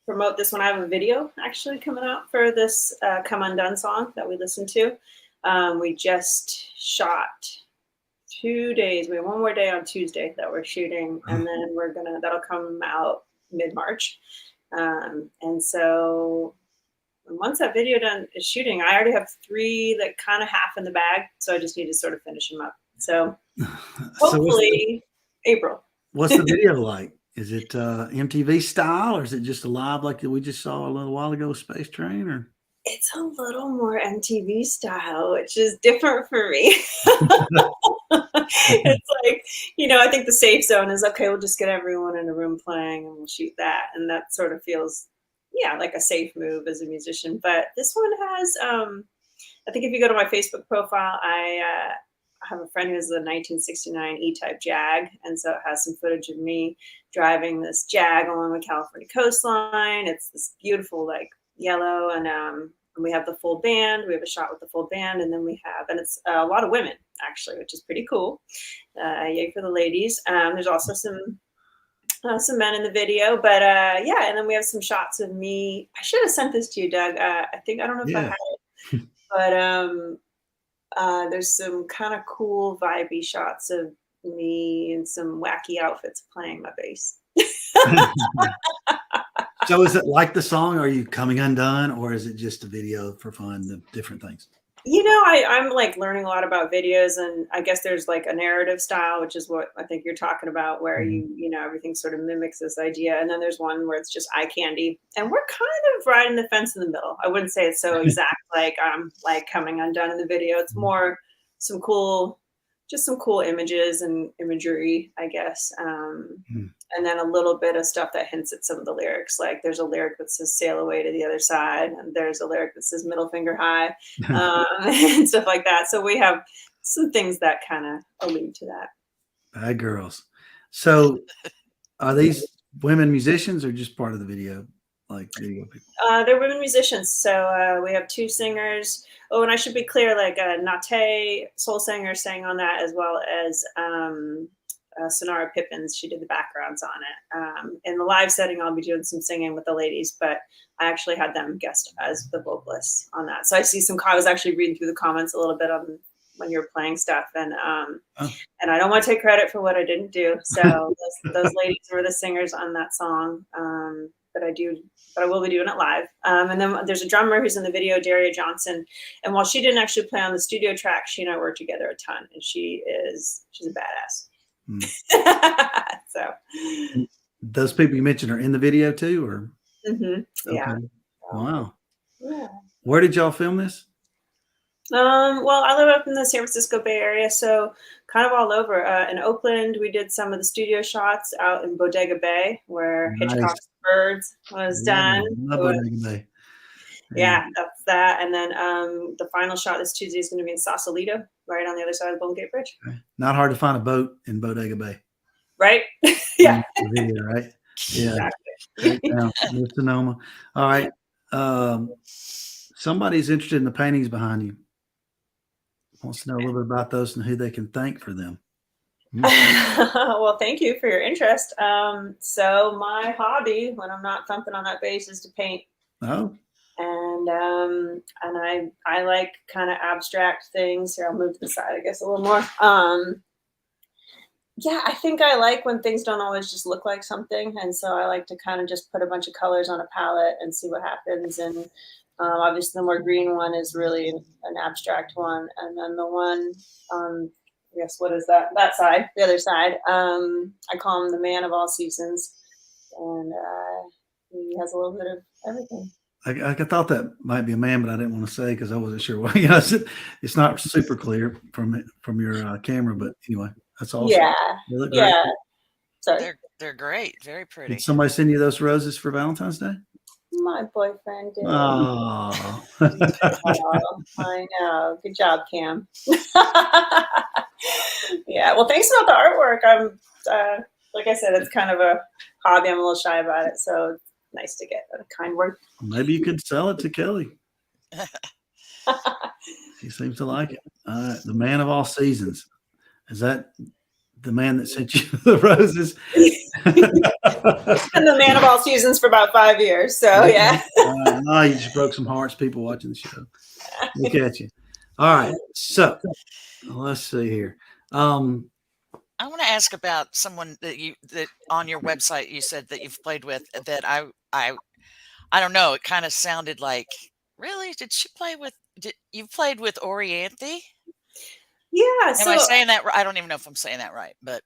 promote this one. I have a video actually coming out for this Come Undone song that we listened to. We just shot 2 days. We have one more day on Tuesday that we're shooting, and then that'll come out mid-March. And so once that video is shooting, I already have 3 that kind of half in the bag. So I just need to sort of finish them up. So hopefully April. What's the video like? Is it MTV style, or is it just live like we just saw a little while ago with Space Train? Or it's a little more MTV style, which is different for me. It's like, I think the safe zone is, okay, we'll just get everyone in a room playing and we'll shoot that. And that sort of feels, like a safe move as a musician. But this one has, I think if you go to my Facebook profile, I have a friend who has a 1969 E-Type Jag. And so it has some footage of me driving this Jag along the California coastline. It's this beautiful, like, yellow, and we have the full band. We have a shot with the full band, and then and it's a lot of women actually, which is pretty cool. Yay for the ladies. There's also some men in the video, but and then we have some shots of me. I should have sent this to you, Doug. I don't know if I had it, but there's some kind of cool vibey shots of me in some wacky outfits playing my bass. So is it like the song? Are you coming undone, or is it just a video for fun, the different things? I'm like learning a lot about videos, and I guess there's like a narrative style, which is what I think you're talking about, where everything sort of mimics this idea. And then there's one where it's just eye candy, and we're kind of riding the fence in the middle. I wouldn't say it's so exact like I'm like coming undone in the video. It's more some cool images and imagery, I guess. And then a little bit of stuff that hints at some of the lyrics. Like there's a lyric that says sail away to the other side. And there's a lyric that says middle finger high, and stuff like that. So we have some things that kind of allude to that. Bad girls. So are these women musicians or just part of the video? Like video people? They're women musicians. So we have 2 singers. Oh, and I should be clear, like Nate, soul singer, sang on that, as well as Sonara Pippins. She did the backgrounds on it. In the live setting, I'll be doing some singing with the ladies, but I actually had them guest as the vocalists on that. So I see I was actually reading through the comments a little bit on when you're playing stuff, and and I don't want to take credit for what I didn't do. So those ladies were the singers on that song. But I will be doing it live. And then there's a drummer who's in the video, Daria Johnson. And while she didn't actually play on the studio track, she and I work together a ton, and she's a badass. So those people you mentioned are in the video too, or? Yeah. Okay. Wow. Yeah. Where did y'all film this? Well, I live up in the San Francisco Bay Area, so kind of all over. In Oakland, we did some of the studio shots out in Bodega Bay, where Hitchcock's Birds was done. Love Bodega Bay. Yeah, that's that. And then the final shot this Tuesday is going to be in Sausalito, right on the other side of the Golden Gate Bridge. Okay. Not hard to find a boat in Bodega Bay. Right? Yeah. Video, right? Yeah. Exactly. Near Sonoma. All right. Somebody's interested in the paintings behind you. Wants to know a little bit about those and who they can thank for them. Well, thank you for your interest. So my hobby, when I'm not thumping on that bass, is to paint. Oh. And I like kind of abstract things. Here, I'll move to the side, I guess, a little more. Yeah, I think I like when things don't always just look like something. And so I like to kind of just put a bunch of colors on a palette and see what happens, and Obviously, the more green one is really an abstract one, and then the one I guess what is that? That side, the other side. I call him the man of all seasons, and he has a little bit of everything. I thought that might be a man, but I didn't want to say because I wasn't sure. Well, you know, it's not super clear from your camera, but anyway, that's awesome. Yeah, They look great. yeah. Sorry, They're great. Very pretty. Did somebody send you those roses for Valentine's Day? my boyfriend did. Oh, Oh, I know. Good job, Cam. Yeah. Well, thanks about the artwork. I'm like I said, it's kind of a hobby. I'm a little shy about it, so it's nice to get a kind word. maybe you could sell it to Kelly. He seems to like it. The man of all seasons. Is that the man that sent you the roses? And the man of all seasons for about 5 years. So yeah. No, you just broke some hearts, people watching the show. Look at you. All right. So let's see here. I want to ask about someone that on your website you said that you've played with that I don't know. It kind of sounded like, really? Did she play with? You played with Orianthi? Yeah. Am So I saying that? I don't even know if I'm saying that right, but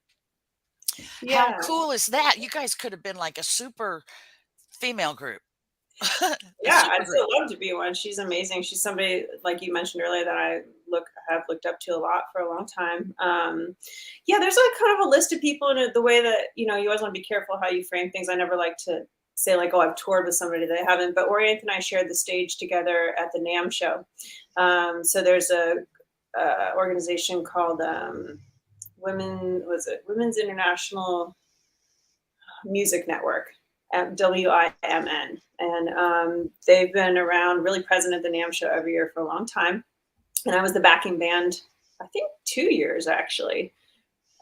yeah. how cool is that? You guys could have been like a super female group. Yeah, I'd still love to be one. She's amazing. She's somebody, like you mentioned earlier, that I have looked up to a lot for a long time. Yeah, there's like kind of a list of people in the way that, you know, you always want to be careful how you frame things. I never like to say like, oh, I've toured with somebody that I haven't, but Orianthi and I shared the stage together at the NAMM show. So there's a organization called Women's International Music Network, WIMN, and they've been around, really present at the NAMM show every year for a long time. And I was the backing band, I think 2 years actually.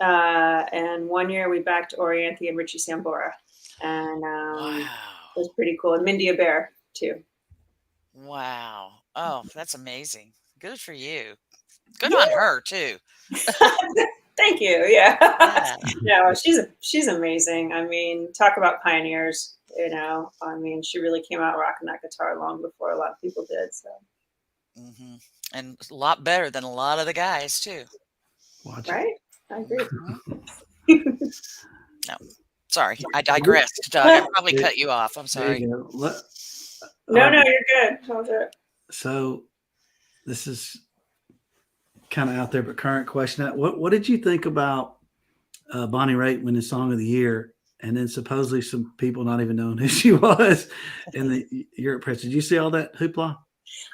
And 1 year we backed Orianthi and Richie Sambora, and Wow. it was pretty cool. And Mindy Bear too. Wow. Oh, that's amazing. Good for you. Good on her too. Thank you. Yeah. Yeah. No, she's amazing. I mean, talk about pioneers, you know. I mean, she really came out rocking that guitar long before a lot of people did. So hmm And a lot better than a lot of the guys too. Watch it. right? I agree. No, sorry, I digressed, Doug. I probably cut you off. I'm There sorry. you go. No, you're good. How's it? So this is kind of out there, but current question. What did you think about Bonnie Raitt winning Song of the Year, and then supposedly some people not even knowing who she was in the Europe press? Did you see all that hoopla?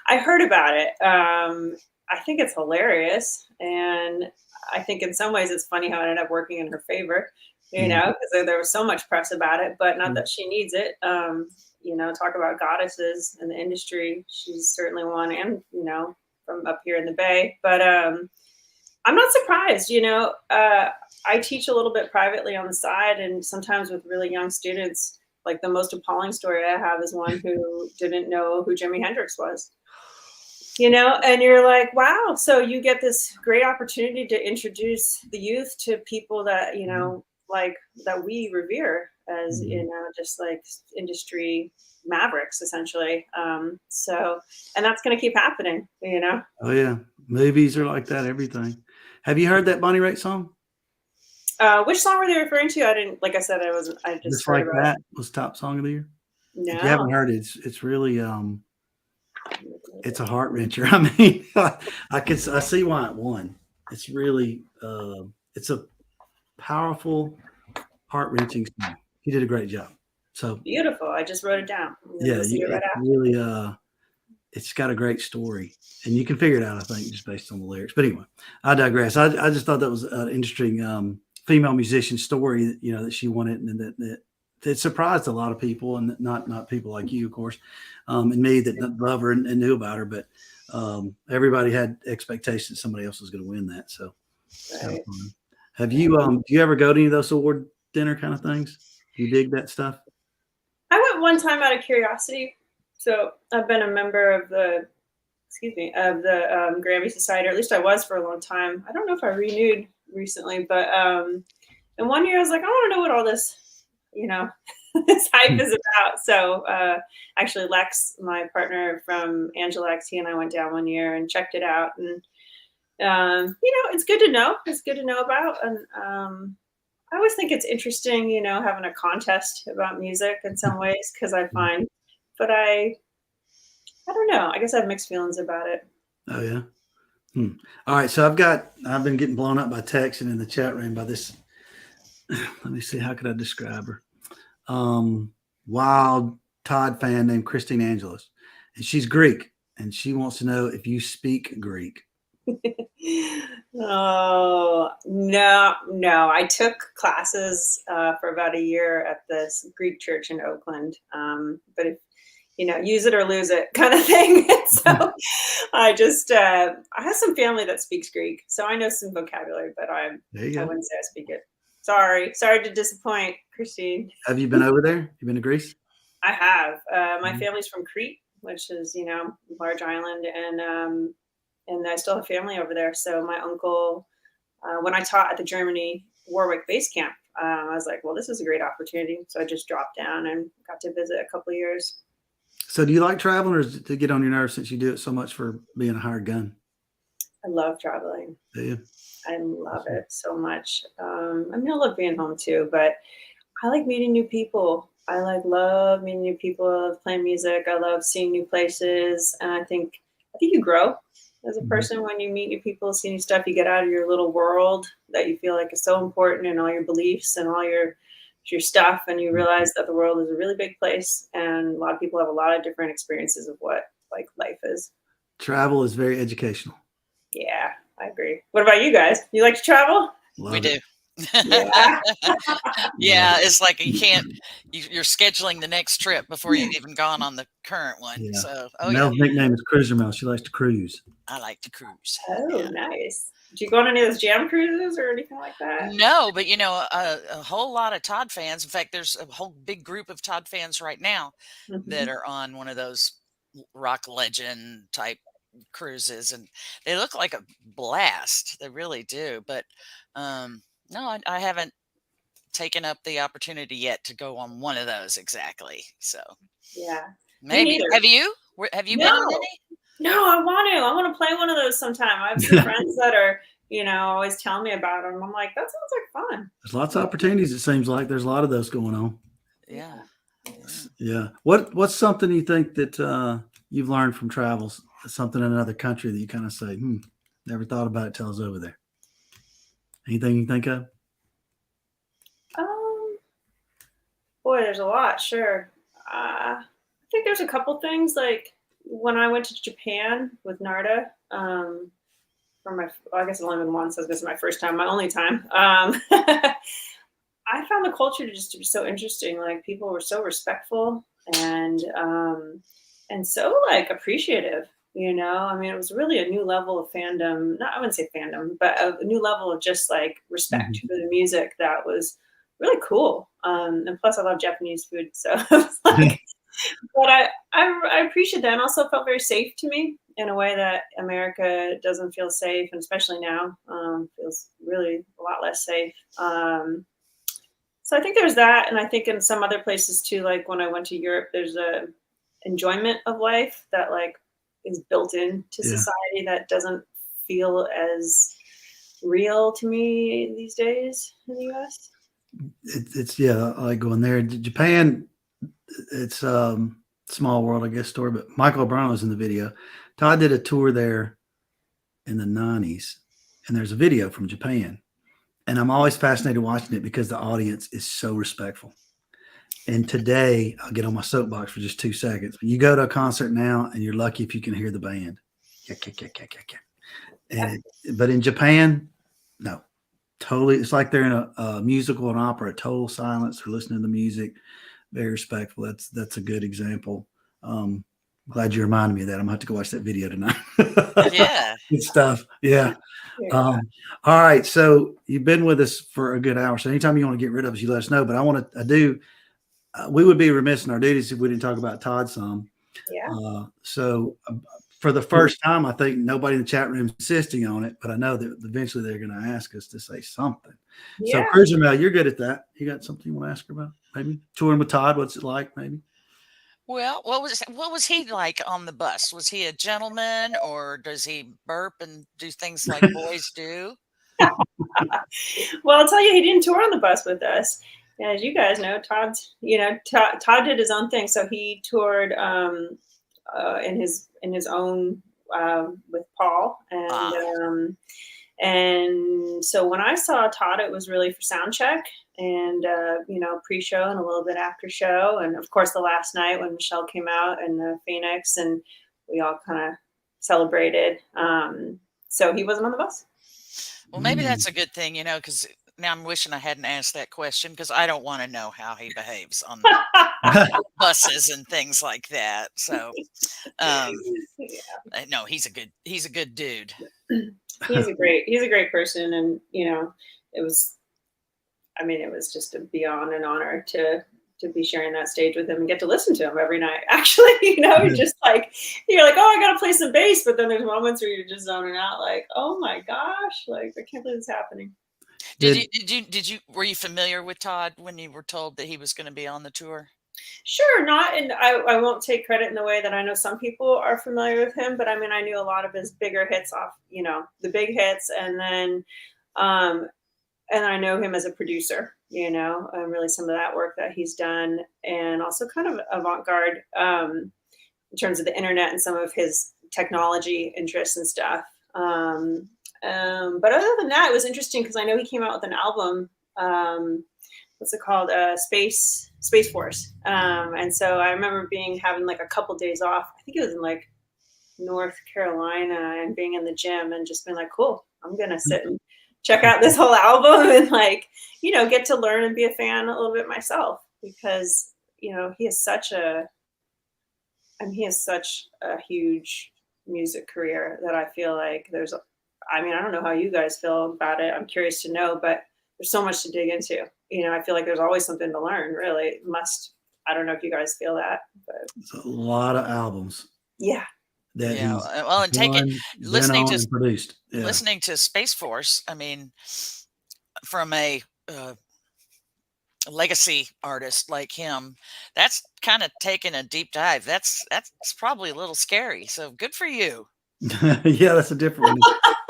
I heard about it. I think it's hilarious, and I think in some ways it's funny how it ended up working in her favor. You know, because there was so much press about it, but not that she needs it. You know, talk about goddesses in the industry. She's certainly one, and you know, from up here in the Bay. But I'm not surprised. You know, I teach a little bit privately on the side, and sometimes with really young students. Like the most appalling story I have is one who didn't know who Jimi Hendrix was. You know, and you're like, wow. So you get this great opportunity to introduce the youth to people that, you know, like that we revere as, you know, just like industry mavericks, essentially. So, and that's going to keep happening, you know? Oh yeah. Movies are like that, everything. Have you heard that Bonnie Raitt song? Which song were they referring to? I didn't, like I said, I just Just heard Like about That it. was top song of the year. No. If you haven't heard it, it's really it's a heart wrencher. I mean, I see why it won. It's really it's a powerful, heart wrenching song. He did a great job. So Beautiful. I just wrote it down. yeah, See it right after. really it's got a great story, and you can figure it out, I think, just based on the lyrics. But anyway, I digress. I just thought that was an interesting female musician story. You know, that she won it, and that it surprised a lot of people, and not people like you, of course, and me that love her and knew about her. But everybody had expectations somebody else was going to win that. So, Right. have you do you ever go to any of those award dinner kind of things? Do you dig that stuff? I went one time out of curiosity. So I've been a member of the, Grammy Society, or at least I was for a long time. I don't know if I renewed recently, but and 1 year I was like, I want to know what all this, you know, this hype is about. So actually Lex, my partner from Angelax, he and I went down one year and checked it out. And, it's good to know. It's good to know about. And I always think it's interesting, having a contest about music in some ways, because I find, but I don't know. I guess I have mixed feelings about it. Oh, yeah. All right. So I've been getting blown up by text and in the chat room by this. Let me see. How could I describe her? Wild Todd fan named Christine Angelos. And she's Greek. And she wants to know if you speak Greek. Oh, no. I took classes for about a year at this Greek church in Oakland. But if, use it or lose it kind of thing. So I just, I have some family that speaks Greek, so I know some vocabulary, but I wouldn't say I speak it. Sorry to disappoint, Christine. Have you been over there? You been to Greece? I have. My family's from Crete, which is, a large island, and I still have family over there. So my uncle, when I taught at the Germany Warwick base camp, I was like, well, this is a great opportunity. So I just dropped down and got to visit a couple of years. So do you like traveling, or is it to get on your nerves since you do it so much for being a hired gun? I love traveling. Do you? I love it so much. I love being home too, but I like meeting new people. I love meeting new people. I love playing music. I love seeing new places. And I think you grow as a person when you meet new people, see new stuff. You get out of your little world that you feel like is so important, and all your beliefs and all your stuff, and you realize that the world is a really big place, and a lot of people have a lot of different experiences of what life is. Travel is very educational. Yeah, I agree. What about you guys? You like to travel? We do. Yeah. Yeah, it's like you're scheduling the next trip before you've even gone on the current one. Yeah. So, Mel's nickname is Cruiser Mel. She likes to cruise. I like to cruise. Oh, nice. Did you go on any of those jam cruises or anything like that? No, but a whole lot of Todd fans. In fact, there's a whole big group of Todd fans right now that are on one of those rock legend type cruises, and they look like a blast. They really do. But no, I haven't taken up the opportunity yet to go on one of those exactly. So yeah, maybe. Have you? Have you been on any? No, I want to play one of those sometime. I have some friends that are, always telling me about them. I'm like, that sounds like fun. There's lots of opportunities. It seems like there's a lot of those going on. Yeah. Yeah. What's something you think that you've learned from travels? Something in another country that you kind of say, never thought about it till I was over there. Anything you think of? Boy, there's a lot. Sure. I think there's a couple things, like when I went to Japan with Narda, I guess I've only been once. This is my first time, my only time. I found the culture to just be so interesting. Like, people were so respectful and so appreciative. It was really a new level of fandom. I wouldn't say fandom, but a new level of just respect for the music that was really cool. And plus, I love Japanese food, so it was but I appreciate that, and also felt very safe to me in a way that America doesn't feel safe, and especially now feels really a lot less safe. So I think there's that, and I think in some other places too, like when I went to Europe, there's a enjoyment of life that is built into society that doesn't feel as real to me these days in the U.S. It's I like going there. Japan, it's small world, I guess, story, but Michael O'Brien was in the video. Todd did a tour there in the 90s, and there's a video from Japan. And I'm always fascinated watching it because the audience is so respectful. And today, I'll get on my soapbox for just 2 seconds. But you go to a concert now, and you're lucky if you can hear the band. But in Japan, no. Totally. It's like they're in a musical and opera, total silence. They're listening to the music. Very respectful. That's a good example. Glad you reminded me of that. I'm going to have to go watch that video tonight. Yeah. Good stuff. Yeah. All right. So you've been with us for a good hour. So anytime you want to get rid of us, you let us know. But we would be remiss in our duties if we didn't talk about Todd some. Yeah. So for the first time, I think nobody in the chat room is insisting on it, but I know that eventually they're going to ask us to say something. So, Yeah. Cruiser Mel, you're good at that. You got something you want to ask her about? Maybe touring with Todd. What's it like? Maybe. Well, what was he like on the bus? Was he a gentleman, or does he burp and do things like boys do? Well, I'll tell you, he didn't tour on the bus with us. As you guys know, Todd did his own thing. So he toured in his own with Paul, and so when I saw Todd, it was really for sound check and pre-show and a little bit after show, and of course the last night when Michelle came out and Phoenix, and we all kind of celebrated. So he wasn't on the bus. Well, maybe that's a good thing, because now I'm wishing I hadn't asked that question, because I don't want to know how he behaves on buses and things like that. So, no, he's a good dude. He's a great person, and it was just beyond an honor to be sharing that stage with him and get to listen to him every night. Actually, you're just like, you're like, oh, I got to play some bass. But then there's moments where you're just zoning out like, oh my gosh, like I can't believe this is happening. Were you familiar with Todd when you were told that he was going to be on the tour? Sure, not, and I won't take credit in the way that I know some people are familiar with him, but I mean, I knew a lot of his bigger hits off, the big hits, and then, and I know him as a producer, really some of that work that he's done, and also kind of avant-garde in terms of the internet and some of his technology interests and stuff. But other than that, it was interesting because I know he came out with an album. What's it called? Space Force. And so I remember having like a couple days off. I think it was in like North Carolina, and being in the gym and just being like, cool, I'm going to sit and check out this whole album and get to learn and be a fan a little bit myself, because, he has such a huge music career that I feel like I don't know how you guys feel about it. I'm curious to know, but there's so much to dig into. I feel like there's always something to learn, really. I don't know if you guys feel that, but it's a lot of albums. Yeah. Well, and listening to Space Force, I mean, from a legacy artist like him, that's kind of taking a deep dive. That's probably a little scary. So good for you. Yeah, that's a different one.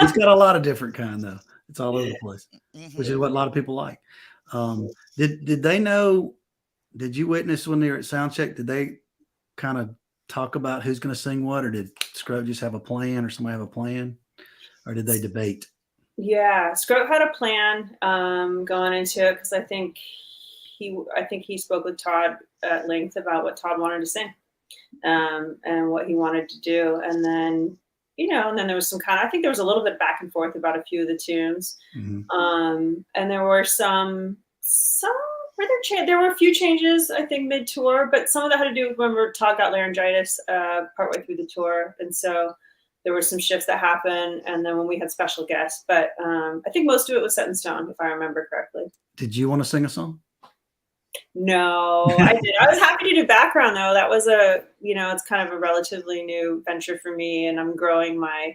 He's got a lot of different kind though. It's all over the place, which is what a lot of people like. Did they know? Did you witness when they were at soundcheck? Did they kind of talk about who's going to sing what, or did Scrote just have a plan, or somebody have a plan, or did they debate? Yeah, Scrote had a plan going into it, because I think he spoke with Todd at length about what Todd wanted to sing, and what he wanted to do, and then and then there was I think there was a little bit back and forth about a few of the tunes, and there were there were a few changes, I think, mid-tour, but some of that had to do with when Todd got laryngitis partway through the tour, and so there were some shifts that happened, and then when we had special guests, but I think most of it was set in stone, if I remember correctly. Did you want to sing a song? No, I did. I was happy to do background though. That was it's kind of a relatively new venture for me, and I'm growing my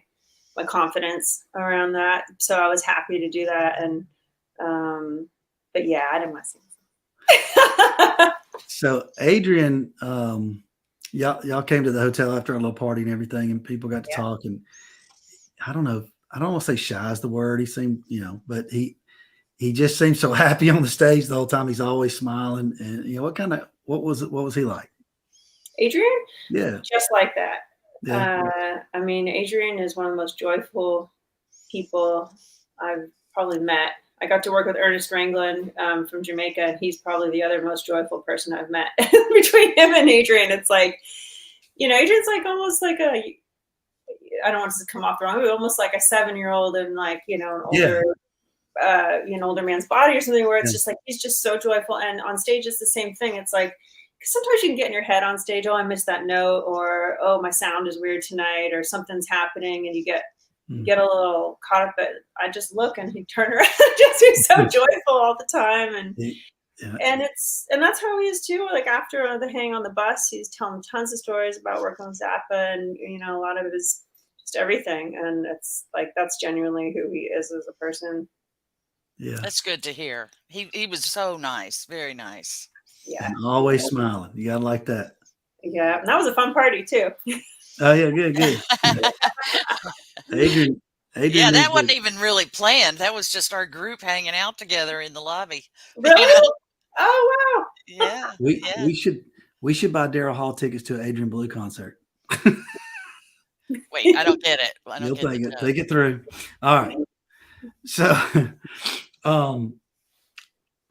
confidence around that. So I was happy to do that. And, but yeah, I didn't want to sing. So Adrian, y'all came to the hotel after a little party and everything, and people got to talk, and I don't know. I don't want to say shy is the word. He seemed, but he just seems so happy on the stage the whole time. He's always smiling. And what was he like? Adrian? Yeah. Just like that. Yeah. Adrian is one of the most joyful people I've probably met. I got to work with Ernest Rangland from Jamaica, and he's probably the other most joyful person I've met. Between him and Adrian, it's like, Adrian's like almost like I don't want to come off wrong, but almost like a 7-year-old and like, an older, older man's body or something, where it's just like, he's just so joyful. And on stage, it's the same thing. It's like, sometimes you can get in your head on stage, oh, I missed that note, or, oh, my sound is weird tonight, or something's happening, and you get a little caught up. But I just look, and he turned around, just he's so joyful all the time. And Yeah. And that's how he is too. Like after the hang on the bus, he's telling tons of stories about working with Zappa and, you know, a lot of his just everything. And it's like, that's genuinely who he is as a person. Yeah. That's good to hear. He was so nice, very nice. Yeah. And always smiling. You gotta like that. Yeah. And that was a fun party too. Oh yeah, good. Adrian Yeah, that is wasn't the- even really planned. That was just our group hanging out together in the lobby. Really? You know? Oh wow. Yeah. yeah. we should buy Daryl Hall tickets to an Adrian Belew concert. Wait, I don't get it. I don't You'll get take the it. joke. Take it through. All right. So all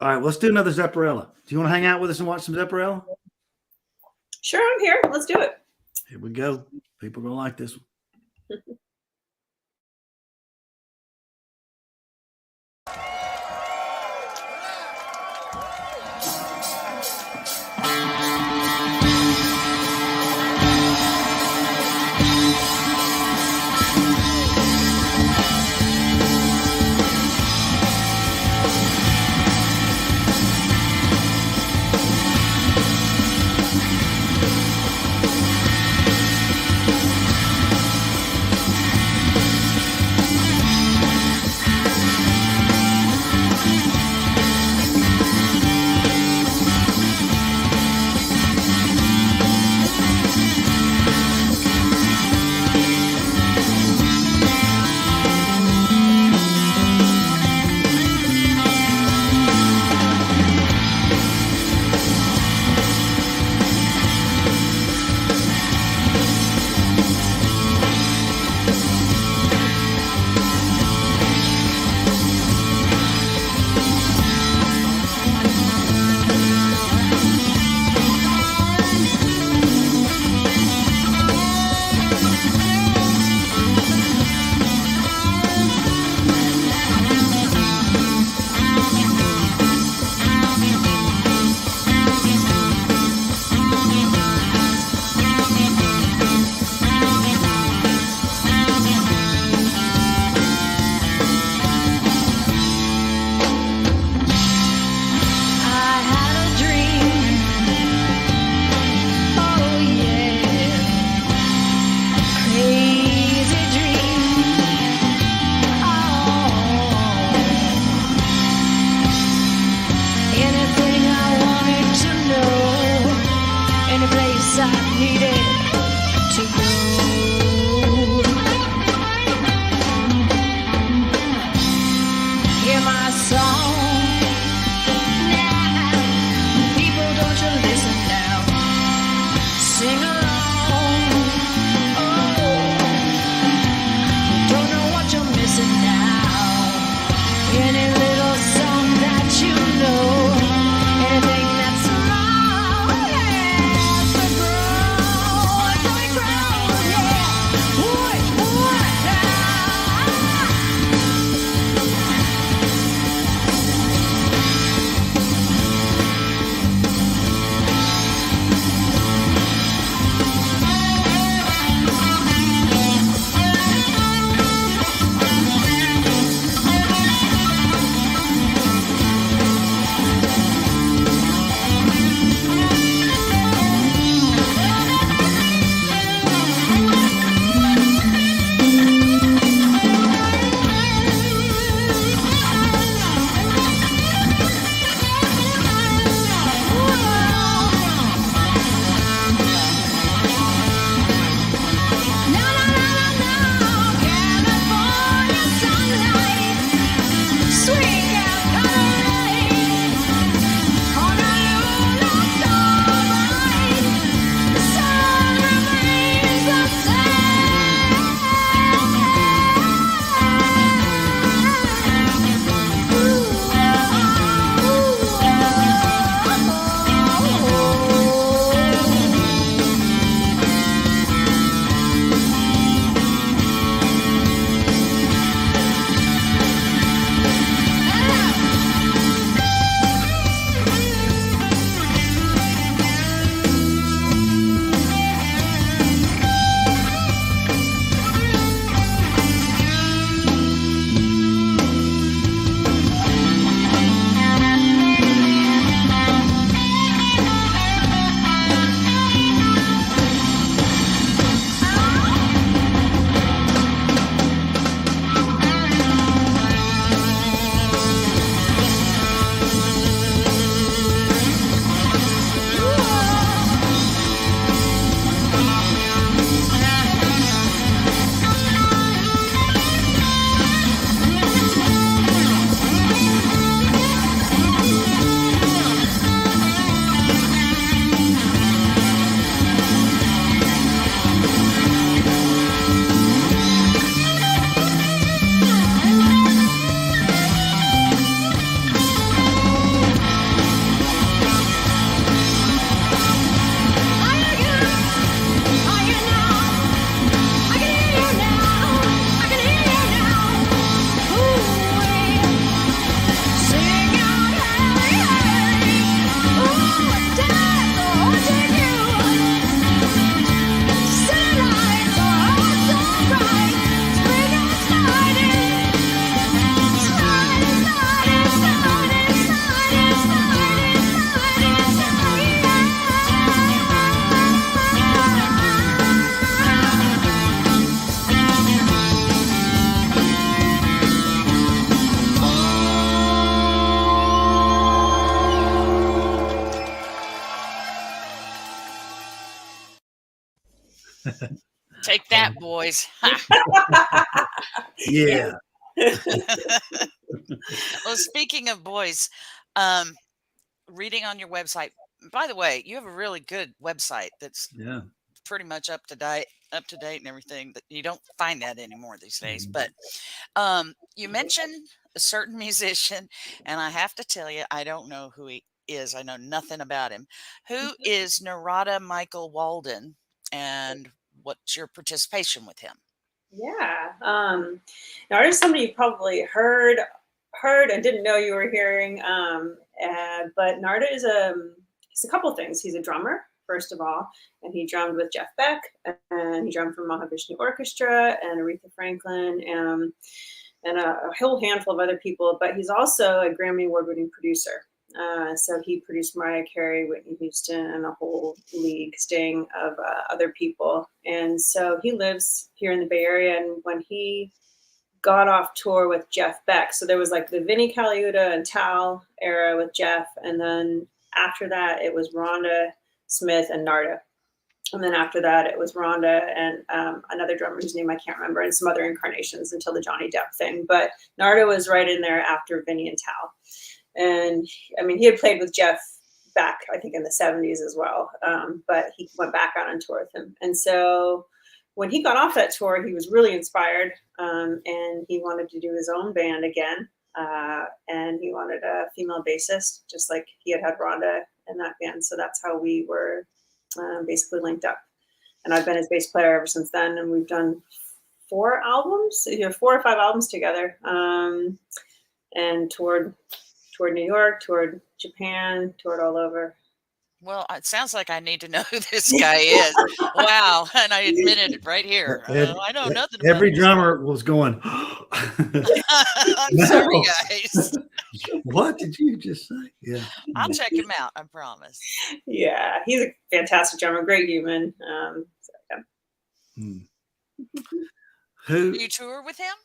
right, let's do another Zepparella. Do you want to hang out with us and watch some Zepparella? Sure, I'm here. Let's do it. Here we go. People are gonna like this one. Take that, boys. Yeah. Well, speaking of boys, reading on your website. By the way, you have a really good website that's Yeah. pretty much up to date, and everything. That you don't find that anymore these days. Mhm. But you mentioned a certain musician, and I have to tell you, I don't know who he is. I know nothing about him. Who is Narada Michael Walden, and what's your participation with him? Yeah. Narda is somebody you probably heard and didn't know you were hearing. But Narda is he's a couple things. He's a drummer, first of all, and he drummed with Jeff Beck, and he drummed for Mahavishnu Orchestra and Aretha Franklin, and a whole handful of other people. But he's also a Grammy Award-winning producer. So he produced Mariah Carey, Whitney Houston, and a whole league sting of other people. And so he lives here in the Bay Area. And when he got off tour with Jeff Beck, so there was like the Vinnie Colaiuta and Tal era with Jeff. And then after that, it was Rhonda Smith and Narda. And then after that, it was Rhonda and another drummer whose name I can't remember, and some other incarnations until the Johnny Depp thing. But Narda was right in there after Vinnie and Tal. And I mean, he had played with Jeff back, I think, in the 70s as well. But he went back out on tour with him. And so when he got off that tour, he was really inspired. And he wanted to do his own band again. And he wanted a female bassist, just like he had Rhonda in that band. So that's how we were basically linked up. And I've been his bass player ever since then. And we've done 4 albums, 4 or 5 albums together. And toured New York, toured Japan, toured all over. Well, it sounds like I need to know who this guy is. Wow. And I admitted it right here. I know nothing about Every this. drummer was going, I'm No. sorry, guys. what did you just say? Yeah. I'll check him out, I promise. Yeah, he's a fantastic drummer, great human. So, yeah. Hmm. Who? Do you tour with him?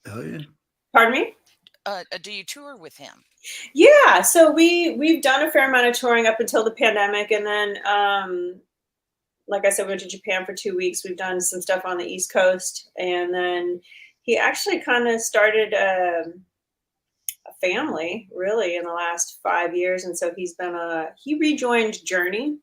Oh, yeah. Pardon me? Do you tour with him? Yeah, so we've done a fair amount of touring up until the pandemic, and then like I said, we went to Japan for 2 weeks. We've done some stuff on the East Coast, and then he actually kind of started a family really in the last 5 years, and so he rejoined Journey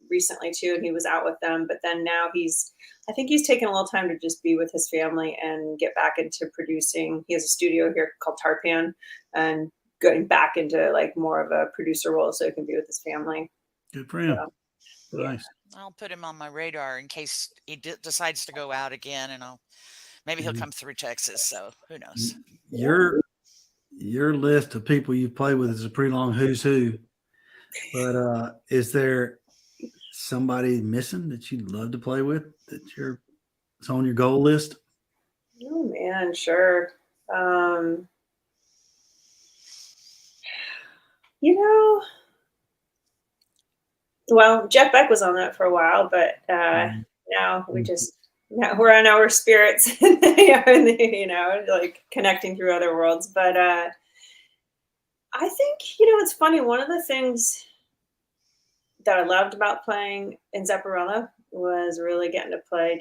recently too, and he was out with them, but then now I think he's taken a little time to just be with his family and get back into producing. He has a studio here called Tarpan, and going back into like more of a producer role so he can be with his family. Good for him. So, Nice. I'll put him on my radar in case he decides to go out again, and maybe he'll come through Texas. So who knows? Your list of people you play with is a pretty long who's who. But is there somebody missing that you'd love to play with it's on your goal list? Oh man, sure. Well, Jeff Beck was on that for a while, but now we're on our spirits, like connecting through other worlds. But I think, it's funny. One of the things that I loved about playing in Zepparella was really getting to play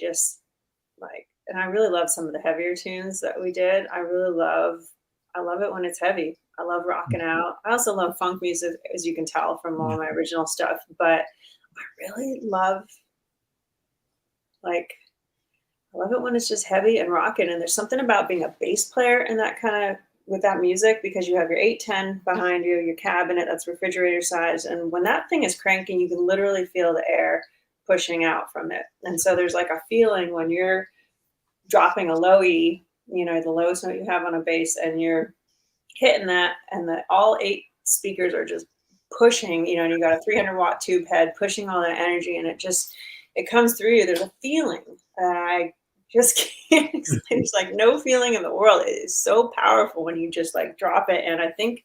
and I really love some of the heavier tunes that we did. I love it when it's heavy. I love rocking out. I also love funk music, as you can tell from all my original stuff, but I really love I love it when it's just heavy and rocking. And there's something about being a bass player in that with that music, because you have your 810 behind you, your cabinet that's refrigerator size. And when that thing is cranking, you can literally feel the air pushing out from it. And so there's like a feeling when you're dropping a low E, the lowest note you have on a bass, and you're hitting that, and all 8 speakers are just pushing, and you got a 300-watt tube head pushing all that energy, and it comes through you. There's a feeling that I just can't explain. There's like no feeling in the world. It is so powerful when you just like drop it. And I think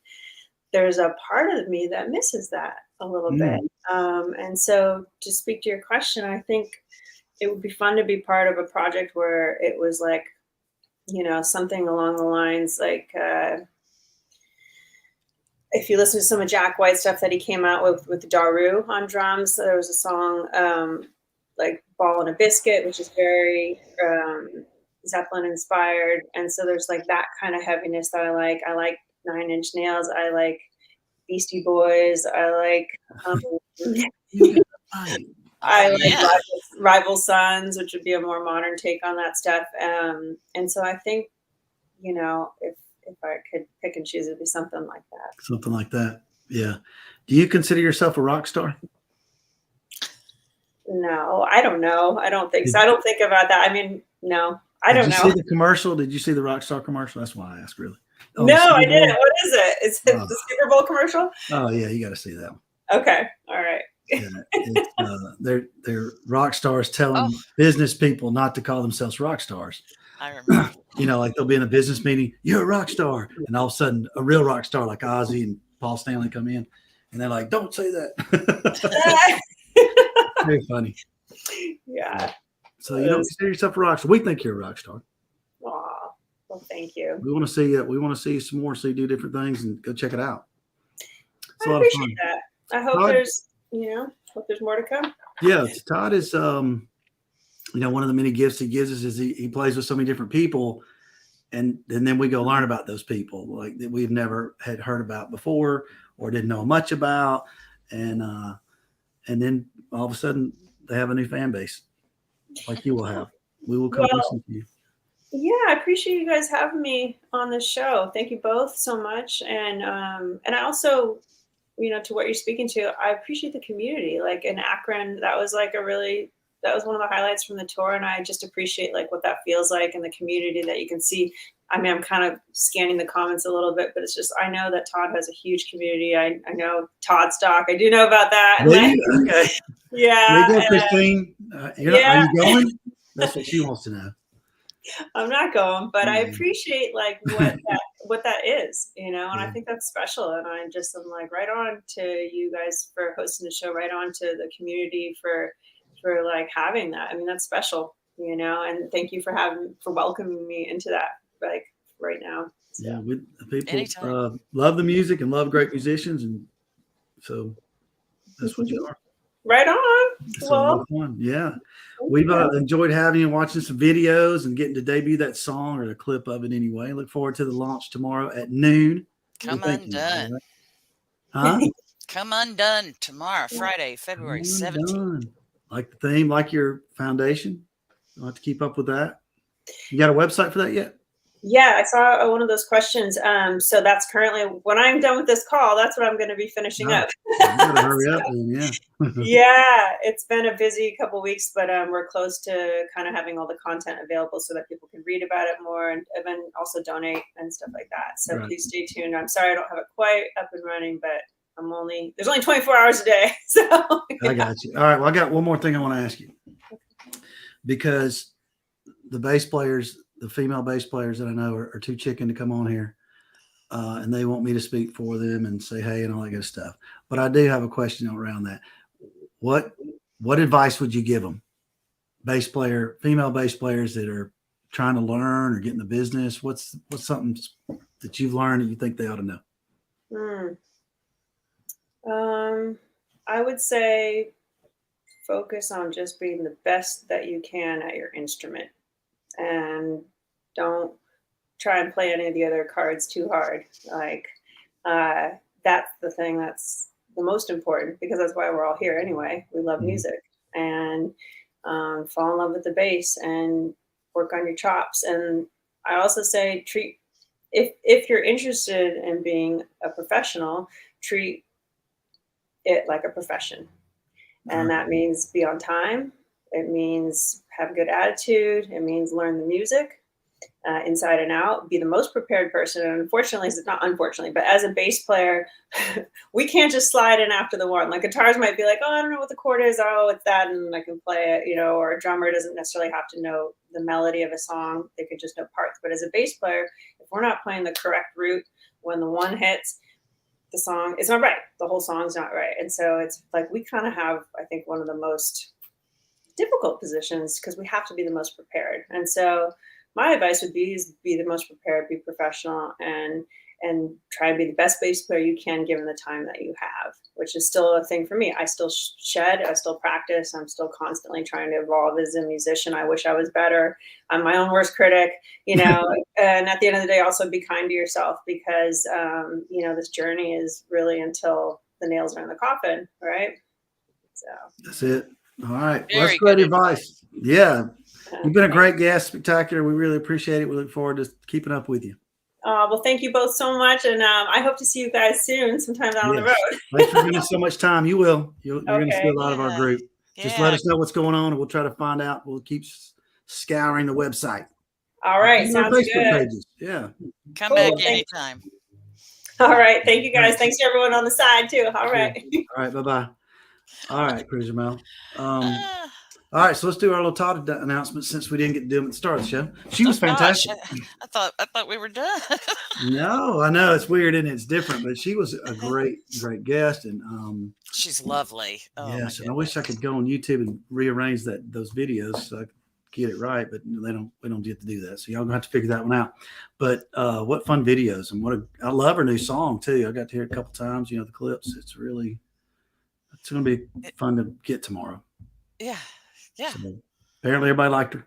there's a part of me that misses that a little bit. And so to speak to your question, I think it would be fun to be part of a project where it was like, something along the lines like, if you listen to some of Jack White's stuff that he came out with Daru on drums, there was a song like Ball and a Biscuit, which is very Zeppelin inspired. And so there's like that kind of heaviness that I like. I like Nine Inch Nails. I like Beastie Boys. I like I like Rival Sons, which would be a more modern take on that stuff. And so I think, you know, if I could pick and choose, it'd be something like that. Something like that. Yeah. Do you consider yourself a rock star? No, I don't know. I don't think so. I don't think about that. I mean, no, I don't know. Did you see the commercial? Did you see the Rockstar commercial? That's why I asked, really. Oh, no, I didn't. What is it? Is it the Super Bowl commercial? Oh, yeah, you got to see that one. Okay, all right. Yeah, they're rock stars telling business people not to call themselves rock stars. I remember. You know, like they'll be in a business meeting, you're a rock star, and all of a sudden a real rock star like Ozzy and Paul Stanley come in, and they're like, "Don't say that." Very funny. Yeah. So you don't consider yourself a rock star. We think you're a rock star. Aw, well, thank you. We want to see it. We want to see you some more. So you do different things and go check it out. It's a I lot of appreciate fun. that. I hope Todd, there's more to come. Yeah, Todd is one of the many gifts he gives us is he plays with so many different people, and then we go learn about those people like that we've never had heard about before or didn't know much about, and then all of a sudden they have a new fan base like you will have. We will come listen to you. Yeah, I appreciate you guys having me on this show. Thank you both so much, and I also, to what you're speaking to, I appreciate the community. Like in Akron, that was one of the highlights from the tour, and I just appreciate like what that feels like in the community that you can see. I mean, I'm kind of scanning the comments a little bit, but it's just I know that Todd has a huge community. I know Todd stock. I do know about that. Okay. Yeah. There you go, Christine. Are you going? That's what she wants to know. I'm not going, but I appreciate like what that is, and I think that's special. And I'm like right on to you guys for hosting the show, right on to the community for like having that. I mean, that's special, and thank you for welcoming me into that like right now. So. Yeah, people love the music and love great musicians, and so that's what you are. Right on. It's a lot of fun. Yeah. We've enjoyed having you and watching some videos and getting to debut that song or a clip of it anyway. Look forward to the launch tomorrow at noon. Come Undone. Huh? Come Undone tomorrow, Friday, February 17th. Like the theme, like your foundation. You'll have to keep up with that. You got a website for that yet? Yeah, I saw one of those questions. So that's currently, when I'm done with this call, that's what I'm going to be finishing up. You gotta hurry up then, yeah. Yeah, it's been a busy couple of weeks, but we're close to kind of having all the content available so that people can read about it more and then also donate and stuff like that. So Please stay tuned. I'm sorry I don't have it quite up and running, but there's only 24 hours a day. So I got you. All right. Well, I got one more thing I want to ask you, because the bass players, the female bass players that I know are too chicken to come on here. And they want me to speak for them and say, hey, and all that good stuff. But I do have a question around that. What advice would you give them? Female bass players that are trying to learn or get in the business. What's something that you've learned that you think they ought to know? I would say focus on just being the best that you can at your instrument, and don't try and play any of the other cards too hard. Like that's the thing that's the most important, because that's why we're all here anyway. We love music, and fall in love with the bass and work on your chops. And I also say if you're interested in being a professional, treat it like a profession. And that means be on time. It means have a good attitude. It means learn the music inside and out. Be the most prepared person. And but as a bass player, we can't just slide in after the one. Like guitars might be like, oh, I don't know what the chord is. Oh, it's that, and I can play it. Or a drummer doesn't necessarily have to know the melody of a song. They could just know parts. But as a bass player, if we're not playing the correct route when the one hits, the song is not right. The whole song's not right. And so it's like we kind of have, I think, one of the most difficult positions because we have to be the most prepared. And so my advice would be the most prepared, be professional, and and try to be the best bass player you can given the time that you have, which is still a thing for me. I still shed, I still practice, I'm still constantly trying to evolve as a musician. I wish I was better. I'm my own worst critic, you know, and at the end of the day, also be kind to yourself, because, you know, this journey is really until the nails are in the coffin, right? So That's it. All right. Well, that's Very great good advice. Yeah. You've been a great guest. Spectacular. We really appreciate it. We look forward to keeping up with you. well, thank you both so much. And I hope to see you guys soon, sometime down the Yes. road. Thanks for giving us so much time. You will. You're going to Okay. see a lot of our group. Just let Yeah. us know what's going on, and we'll try to find out. We'll keep scouring the website. All right. And our Sounds Facebook good. pages. Yeah. Come Cool, back thanks. anytime. All right. Thank you guys. Thanks to everyone on the side too. All right. All right. Bye-bye. All right, Cruiser Mel. Ah, All right, so let's do our little Todd announcement since we didn't get to do them at the start of the show. She was oh gosh, fantastic. I thought we were done. No, I know it's weird and it's different, but she was a great guest. And She's lovely. Oh, my yes, and I wish I could go on YouTube and rearrange those videos so I could get it right, but we don't get to do that. So y'all gonna have to figure that one out. But what fun videos, and I love her new song too. I got to hear it a couple times, the clips. It's gonna be fun to get tomorrow. Yeah. Yeah. So, apparently everybody liked her.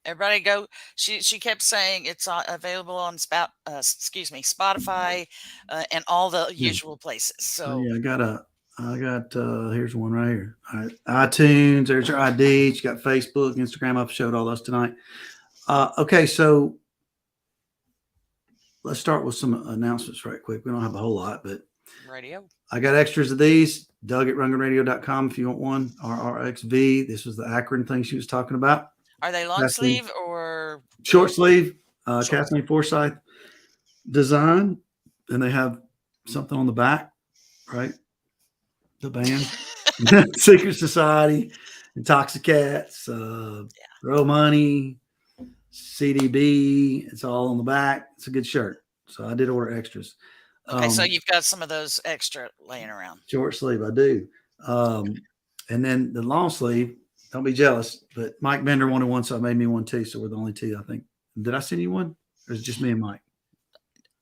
Everybody go. She kept saying it's available on Spotify, and all the usual places. So yeah, I got here's one right here. All right, iTunes, there's her ID. She got Facebook, Instagram. I've showed all those tonight. Okay, so let's start with some announcements right quick. We don't have a whole lot, but radio. I got extras of these. Doug at rundgrenradio.com if you want one. RRXV. This was the Akron thing she was talking about. Are they long sleeve or Short sleeve. Short. Kathleen Forsyth design. And they have something on the back, right? The band. Secret Society, Intoxicats, Throw Money, CDB. It's all on the back. It's a good shirt. So I did order extras. Okay, so you've got some of those extra laying around. Short sleeve, I do. And then the long sleeve, don't be jealous, but Mike Bender wanted one, so I made me one too. So we're the only two, I think. Did I send you one? Or is it just me and Mike?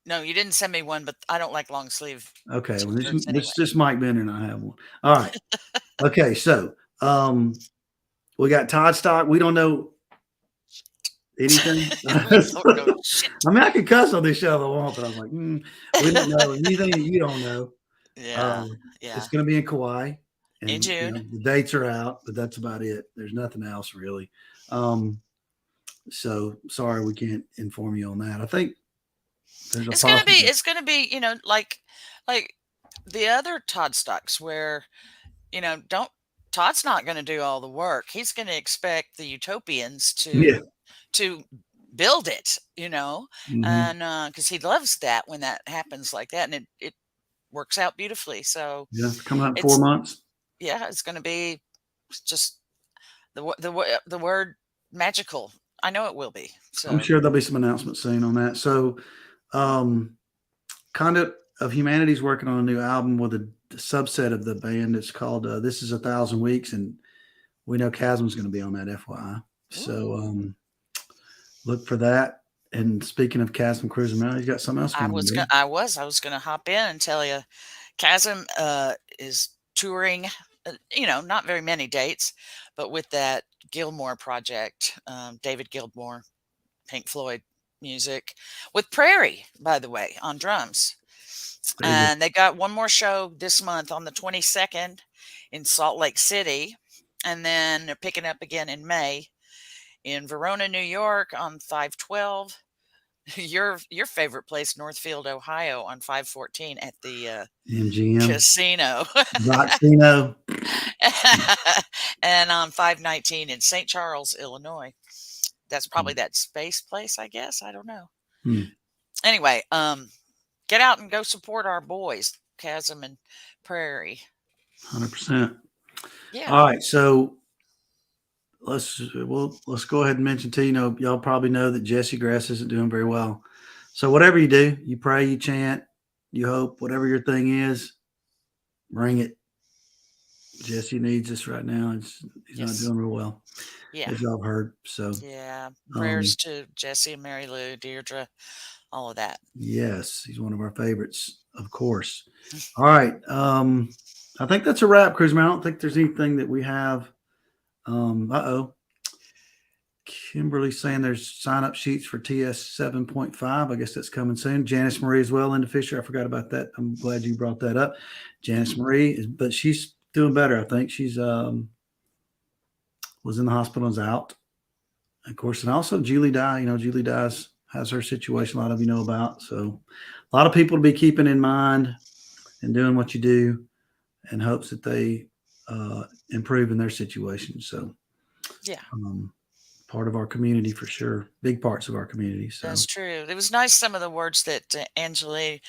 No, you didn't send me one, but I don't like long sleeve. Okay, well, t-shirts this is just Mike Bender and I have one. All right. Okay, so we got Todd stock. We don't know anything. I mean, I could cuss on this show if I want, but I'm like, we don't know anything that you don't know. Yeah. It's going to be in Kauai. And, in June. The dates are out, but that's about it. There's nothing else really. So sorry we can't inform you on that. I think it's gonna be, like the other Todd stocks where, Todd's not gonna do all the work. He's gonna expect the Utopians to build it, Mm-hmm. and because he loves that when that happens like that, and it works out beautifully. So it's coming up in 4 months. Yeah, it's gonna be just the word magical. I know it will be. So I'm sure there'll be some announcements soon on that. So Conduit of Humanity's working on a new album with a subset of the band. It's called This Is 1,000 Weeks, and we know Chasm's going to be on that, FYI. So look for that. And speaking of Chasm Cruiser Mountain, he's got something else going on. I was gonna hop in and tell you, Chasm is touring. Not very many dates, but with that Gilmore project, David Gilmour, Pink Floyd music, with Prairie, by the way, on drums. And they got one more show this month on the 22nd in Salt Lake City. And then they're picking up again in May in Verona, New York on 5/12. Your favorite place, Northfield, Ohio, on 5/14 at the MGM casino. Casino. And on 5/19 in St. Charles, Illinois. That's probably that space place, I guess. I don't know. Anyway, get out and go support our boys, Chasm and Prairie. 100%. Yeah. All right, so let's go ahead and mention to y'all probably know that Jesse Grass isn't doing very well. So whatever you do, you pray, you chant, you hope, whatever your thing is, bring it. Jesse needs us right now. He's not doing real well. Yeah. As y'all have heard. So prayers to Jesse and Mary Lou, Deirdre, all of that. Yes, he's one of our favorites, of course. All right. I think that's a wrap, Cruiser. I don't think there's anything that we have. Kimberly's saying there's sign-up sheets for TS 7.5. I guess that's coming soon. Janice Marie as well, Linda Fisher. I forgot about that. I'm glad you brought that up. Janice Marie, but she's doing better. I think she's was in the hospital and is out. Of course, and also Julie Dye. Julie Dye's has her situation a lot of you know about. So a lot of people to be keeping in mind and doing what you do in hopes that they improve in their situation. So Yeah. Part of our community for sure. Big parts of our community. So That's true. It was nice, some of the words that Angeline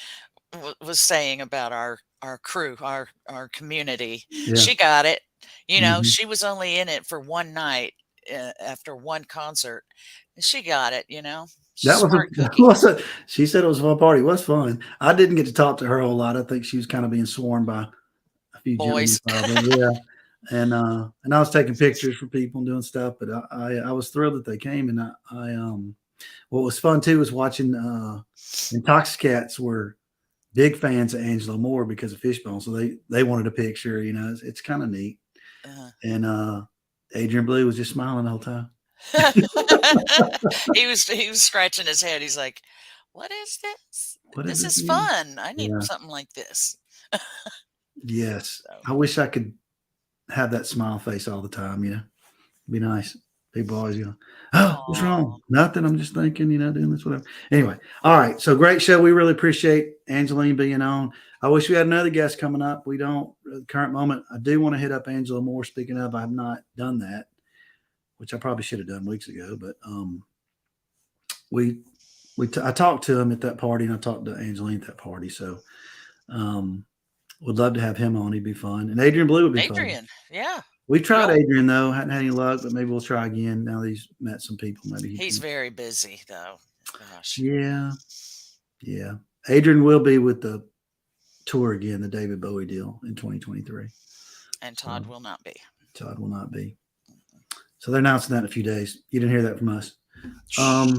was saying about our crew, our community. yeah. She got it. Mhm. She was only in it for one night after one concert. And she got it, That Smart cookie. she said it was a fun party. It was fun. I didn't get to talk to her a whole lot. I think she was kind of being sworn by a few gentlemen, Boys. probably. Yeah. And I was taking pictures for people and doing stuff, but I was thrilled that they came. And what was fun too was watching Intoxicats were big fans of Angelo Moore because of Fishbone. So they wanted a picture, it's kind of neat. And Adrian Belew was just smiling the whole time. he was scratching his head. He's like, "What is this? This is fun. I need something like this." Yes. So. I wish I could have that smile face all the time. It'd be nice. People always go, "Oh, what's wrong? Nothing. I'm just thinking, doing this, whatever." Anyway. All right. So great show. We really appreciate Angeline being on. I wish we had another guest coming up. We don't at the current moment. I do want to hit up Angelo Moore. Speaking of, I have not done that, which I probably should have done weeks ago, but I talked to him at that party and I talked to Angeline at that party. So would love to have him on. He'd be fun. And Adrian Belew would be Adrian, fun. yeah. We tried Adrian though, hadn't had any luck, but maybe we'll try again now that he's met some people. Maybe he's very busy though. Gosh. Yeah. Yeah. Adrian will be with the tour again, the David Bowie deal in 2023. And Todd will not be. Todd will not be. So they're announcing that in a few days. You didn't hear that from us. All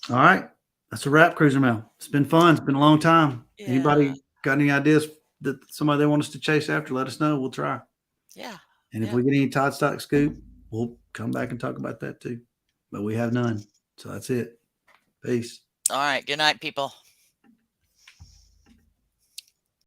right. That's a wrap, Cruiser Mail. It's been fun. It's been a long time. Yeah. Anybody got any ideas that somebody they want us to chase after? Let us know. We'll try. Yeah. And if we get any Todd stock scoop, we'll come back and talk about that too. But we have none. So that's it. Peace. All right. Good night, people.